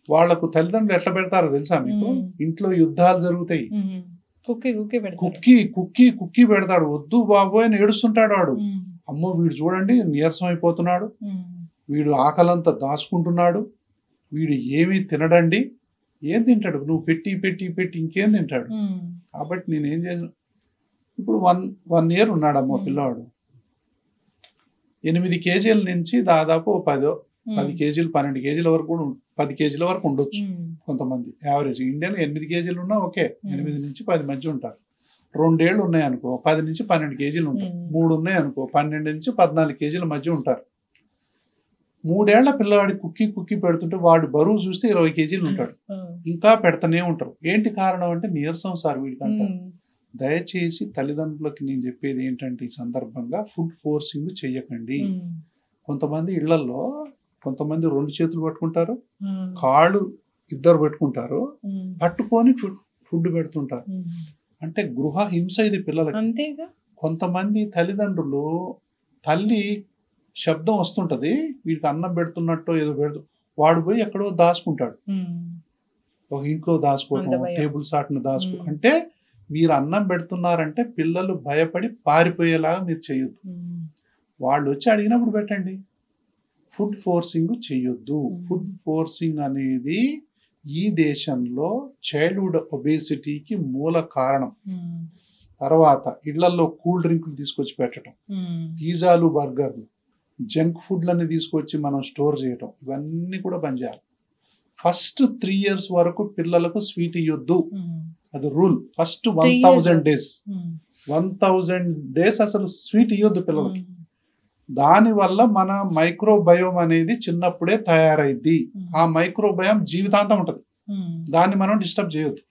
వాళ్లకు తల్లిదండ్రులు ఎట్లా పెడతారో తెలుసా మీకు? ఇంట్లో యుద్ధాలు జరుగుతాయి, కుక్కీ పెడతాడు, వద్దు బాబోయ్ అని ఏడుస్తుంటాడు వాడు. అమ్మో వీడు చూడండి నీరసం అయిపోతున్నాడు, వీడు ఆకలంతా దాచుకుంటున్నాడు, వీడు ఏమీ తినడండి. ఏం తింటాడు? నువ్వు పెట్టి పెట్టి పెట్టి ఇంకేం తింటాడు? కాబట్టి నేనేం చేసిన, ఇప్పుడు 1 year ఉన్నాడమ్మా పిల్లవాడు. 8 కేజీల నుంచి దాదాపు 10 కేజీలు 12 కేజీల వరకు కూడా 10 కేజీల వరకు ఉండొచ్చు కొంతమంది. యావరేజ్ ఇండియన్ 8 కేజీలు ఉన్నా ఓకే, 8 నుంచి 10 మధ్య ఉంటారు. 2 ఏళ్ళు ఉన్నాయి అనుకో 10 నుంచి 12 కేజీలు ఉంటారు. 3 ఉన్నాయి అనుకో 12 నుంచి 14 కేజీల మధ్య ఉంటారు. 3 ఏళ్ల పిల్లవాడి కుక్కి పెడుతుంటే వాడు బరువు చూస్తే 20 కేజీలు ఉంటాడు. ఇంకా పెడతానే ఉంటారు. ఏంటి కారణం అంటే నీరసం సార్ వీడికి అంటారు. దయచేసి తల్లిదండ్రులకి నేను చెప్పేది ఏంటంటే ఈ సందర్భంగా ఫుడ్ ఫోర్సింగ్ చెయ్యకండి. కొంతమంది ఇళ్లలో కొంతమంది 2 చేతులు పట్టుకుంటారు, కాళ్ళు 2 పెట్టుకుంటారు, పట్టుకొని ఫుడ్ పెడుతుంటారు. అంటే గృహ హింస ఇది పిల్లలకి. కొంతమంది తల్లిదండ్రులు తల్లి శబ్దం వస్తుంటది, వీడికి అన్నం పెడుతున్నట్టు ఏదో వాడు పోయి ఎక్కడో దాచుకుంటాడు, ఒక ఇంట్లో దాచుకోవటం, టేబుల్ సాట్ను దాచుకో. అంటే మీరు అన్నం పెడుతున్నారంటే పిల్లలు భయపడి పారిపోయేలాగా మీరు చేయొద్దు. వాళ్ళు వచ్చి అడిగినప్పుడు పెట్టండి. ఫుడ్ ఫోర్సింగ్ చెయ్యొద్దు. ఫుడ్ ఫోర్సింగ్ అనేది ఈ దేశంలో చైల్డ్హుడ్ ఒబేసిటీకి మూల కారణం. తర్వాత ఇళ్లలో కూల్ డ్రింకులు తీసుకొచ్చి పెట్టడం, పిజ్జాలు, బర్గర్లు, జంక్ ఫుడ్లని తీసుకొచ్చి మనం స్టోర్ చేయటం, ఇవన్నీ కూడా బంద్ చేయాలి. ఫస్ట్ 3 years వరకు పిల్లలకు స్వీట్ ఇవ్వద్దు, అది రూల్. ఫస్ట్ 1000 days 1000 days అసలు స్వీట్ ఇవ్వద్దు పిల్లలకి. దానివల్ల మన మైక్రోబయోమ్ అనేది చిన్నప్పుడే తయారైద్ది. ఆ మైక్రోబయోమ్ జీవితాంతం ఉంటుంది, దాన్ని మనం డిస్టర్బ్ చేయొద్దు.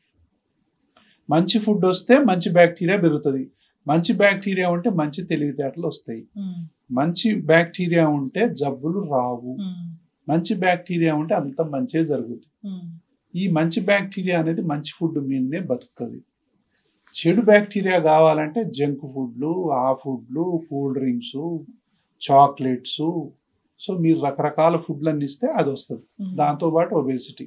మంచి ఫుడ్ వస్తే మంచి బ్యాక్టీరియా పెరుగుతుంది, మంచి బ్యాక్టీరియా ఉంటే మంచి తెలివితేటలు వస్తాయి, మంచి బ్యాక్టీరియా ఉంటే జబ్బులు రావు, మంచి బ్యాక్టీరియా ఉంటే అంత మంచిగా జరుగుతుంది. ఈ మంచి బ్యాక్టీరియా అనేది మంచి ఫుడ్ మీదనే బతుకుతుంది. చెడు బ్యాక్టీరియా కావాలంటే జంక్ ఫుడ్లు, ఆ ఫుడ్లు, కూల్ డ్రింక్స్, చాక్లెట్స్. సో మీరు రకరకాల ఫుడ్లన్నీ ఇస్తే అది వస్తుంది. దాంతోపాటు ఒబేసిటీ.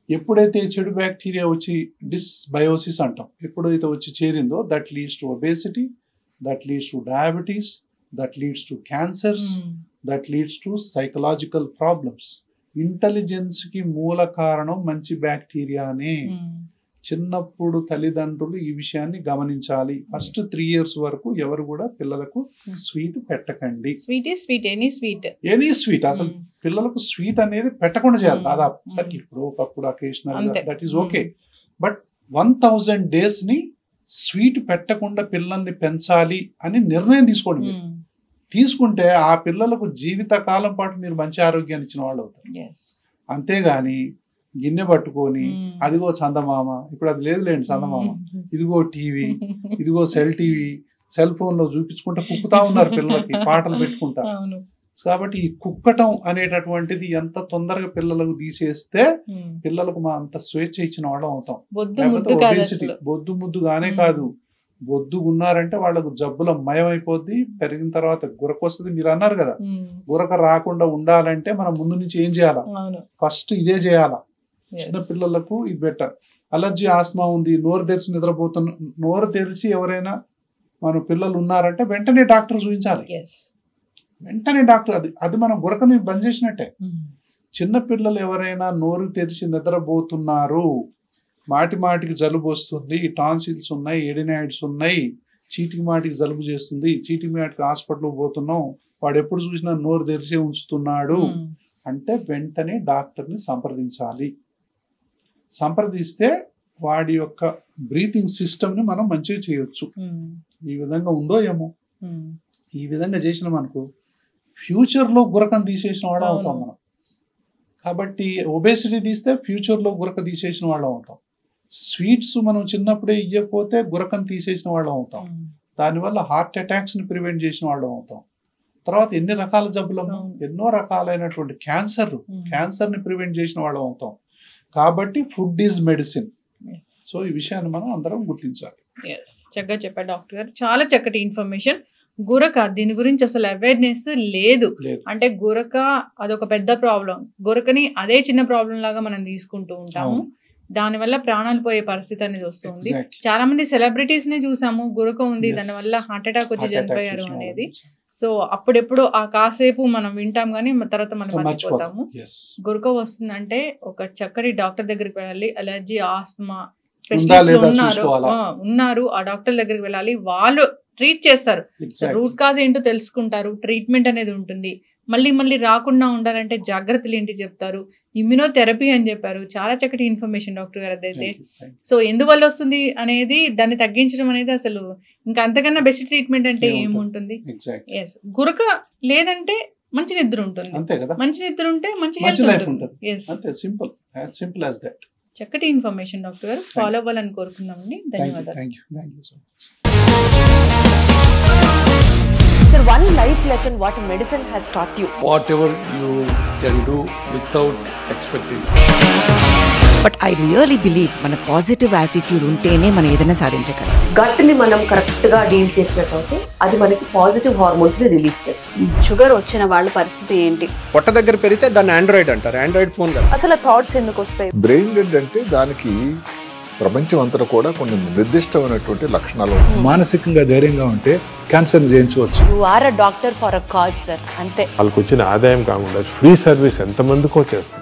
ఎప్పుడైతే చెడు బ్యాక్టీరియా వచ్చి డిస్బయోసిస్ అంటాం, ఎప్పుడైతే వచ్చి చేరిందో that leads to obesity, that leads to diabetes, that leads to cancers, that leads to psychological problems. ఇంటెలిజెన్స్కి మూల కారణం మంచి బ్యాక్టీరియానే. చిన్నప్పుడు తల్లిదండ్రులు ఈ విషయాన్ని గమనించాలి. ఫస్ట్ 3 years వరకు ఎవరు కూడా పిల్లలకు స్వీట్ పెట్టకండి. ఎనీ స్వీట్ అసలు పిల్లలకు స్వీట్ అనేది పెట్టకుండా చేయాలి. దాదాపు సరే ఇప్పుడు ఒకప్పుడు occasional that is okay, but 1000 days ని స్వీట్ పెట్టకుండా పిల్లల్ని పెంచాలి అని నిర్ణయం తీసుకోండి. తీసుకుంటే ఆ పిల్లలకు జీవిత కాలం పాటు మీరు మంచి ఆరోగ్యాన్ని ఇచ్చిన వాళ్ళు అవుతారు. అంతేగాని గిన్నె పట్టుకొని అదిగో చందమామ, ఇప్పుడు అది లేదులేండి చందమామ, ఇదిగో టీవీ, ఇదిగో సెల్ టీవీ, సెల్ ఫోన్ లో చూపించుకుంటా కుక్కుతా ఉన్నారు పిల్లలకి, పాటలు పెట్టుకుంటా. కాబట్టి ఈ కుక్కటం అనేటటువంటిది ఎంత తొందరగా పిల్లలకు తీసేస్తే పిల్లలకు మా అంత స్వేచ్ఛ ఇచ్చిన వాళ్ళం అవుతాం. ఒబేసిటీ బొద్దు ముద్దుగానే కాదు, బొద్దుగున్నారంటే వాళ్ళకు జబ్బుల మయమైపోద్ది. పెరిగిన తర్వాత గురక వస్తుంది. మీరు అన్నారు కదా, గురక రాకుండా ఉండాలంటే మనం ముందు నుంచి ఏం చేయాలా? ఫస్ట్ ఇదే చేయాలా. చిన్న పిల్లలకు ఇది బెటర్. అలర్జీ, ఆస్మా ఉంది, నోరు తెరిచి నిద్రపోతున్న, నోరు తెరిచి ఎవరైనా మన పిల్లలు ఉన్నారంటే వెంటనే డాక్టర్ చూపించాలి. వెంటనే డాక్టర్, అది మనం గురకని బంద్ చేసినట్టే. చిన్న పిల్లలు ఎవరైనా నోరు తెరిచి నిద్రపోతున్నారు, మాటికి జలుబు వస్తుంది, టాన్సిల్స్ ఉన్నాయి, ఎడినాయిడ్స్ ఉన్నాయి, చీటికి మాటికి జలుబు చేస్తుంది, చీటికి మాటికి హాస్పిటల్కి పోతున్నాం, వాడు ఎప్పుడు చూసినా నోరు తెరిచే ఉంచుతున్నాడు అంటే వెంటనే డాక్టర్ని సంప్రదించాలి. సంప్రదిస్తే వాడి యొక్క బ్రీతింగ్ సిస్టమ్ని మనం మంచిగా చేయొచ్చు. ఈ విధంగా ఉందో ఏమో, ఈ విధంగా చేసినాం అనుకో ఫ్యూచర్లో గురకను తీసేసిన వాళ్ళం అవుతాం మనం. కాబట్టి ఒబేసిటీ తీస్తే ఫ్యూచర్లో గురక తీసేసిన వాళ్ళం అవుతాం. స్వీట్స్ మనం చిన్నప్పుడే ఇవ్వకపోతే గురకను తీసేసిన వాళ్ళం అవుతాం. దానివల్ల హార్ట్ అటాక్స్ని ప్రివెంట్ చేసిన వాళ్ళం అవుతాం. తర్వాత ఎన్ని రకాల జబ్బులు, ఎన్నో రకాలైనటువంటి క్యాన్సర్ని ప్రివెంట్ చేసిన వాళ్ళం అవుతాం. కాబట్టి ఫుడ్ ఈజ్ మెడిసిన్. సో ఈ విషయాన్ని మనం అందరం గుర్తించాలి. చక్కగా చెప్పారు డాక్టర్ గారు, చాలా చక్కటి ఇన్ఫర్మేషన్. గురక, దీని గురించి అసలు అవేర్నెస్ లేదు. అంటే గురక అదొక పెద్ద ప్రాబ్లం. గురకని అదే చిన్న ప్రాబ్లం లాగా మనం తీసుకుంటూ ఉంటాము. దానివల్ల ప్రాణాలు పోయే పరిస్థితి అనేది వస్తుంది. చాలా మంది సెలబ్రిటీస్ ని చూసాము, గురక ఉంది, దానివల్ల హార్ట్ అటాక్ వచ్చి చనిపోయారు అనేది. సో అప్పుడెప్పుడు ఆ కాసేపు మనం వింటాం కానీ తర్వాత మనం మర్చిపోతాము. గురక వస్తుందంటే ఒక చక్కటి డాక్టర్ దగ్గరికి వెళ్ళాలి. అలర్జీ, ఆస్తమా, స్పెషలిస్టులు ఉన్నారు, ఆ డాక్టర్ దగ్గరికి వెళ్ళాలి, వాళ్ళు ట్రీట్ చేస్తారు. రూట్ కాజ్ ఏంటో తెలుసుకుంటారు, ట్రీట్మెంట్ అనేది ఉంటుంది. మళ్ళీ రాకుండా ఉండాలంటే జాగ్రత్తలు ఏంటి చెప్తారు. ఇమ్యునోథెరపీ అని చెప్పారు, చాలా చక్కటి ఇన్ఫర్మేషన్ డాక్టర్ గారు అదైతే. సో ఎందువల్ల వస్తుంది అనేది, దాన్ని తగ్గించడం అనేది అసలు ఇంకా అంతకన్నా బెస్ట్ ట్రీట్మెంట్ అంటే ఏముంటుంది. ఎస్, గురక లేదంటే మంచి నిద్ర ఉంటుంది, మంచి నిద్ర ఉంటే మంచి హెల్త్ ఉంటుంది. చక్కటి ఇన్ఫర్మేషన్ డాక్టర్ గారు, ఫాలో అవ్వాలని కోరుకుందామండి. ధన్యవాదాలు. Sir, one life lesson what medicine has taught you. Whatever you can do without expecting. But I really believe మన పాజిటివ్ యాటిట్యూడ్ ఉంటేనే మనం ఏదైనా సాధించగలం. గట్ ని మనం కరెక్ట్ గా డీల్ చేసినట్లయితే అది మనకి పాజిటివ్ హార్మోన్స్ ని రిలీజ్ చేస్తుంది. షుగర్ వచ్చిన వాళ్ళ పరిస్థితి ఏంటి? పొట్ట దగ్గర పెరిగితే దాన్ని ఆండ్రాయిడ్ అంటారు, ఆండ్రాయిడ్ ఫోన్ కాదు. అసలు థాట్స్ ఎందుకు వస్తాయి? బ్రెయిన్ డెడ్ అంటే దానికి ప్రపంచం అంతా కూడా కొన్ని నిర్దిష్టమైనటువంటి లక్షణాలు. మానసికంగా ధైర్యంగా ఉంటే క్యాన్సర్ జయించవచ్చు. You are a doctor for a cause, sir. అంతే. వాళ్ళకి వచ్చిన ఆదాయం కాకుండా ఫ్రీ సర్వీస్ ఎంతమందికో చేస్తారు.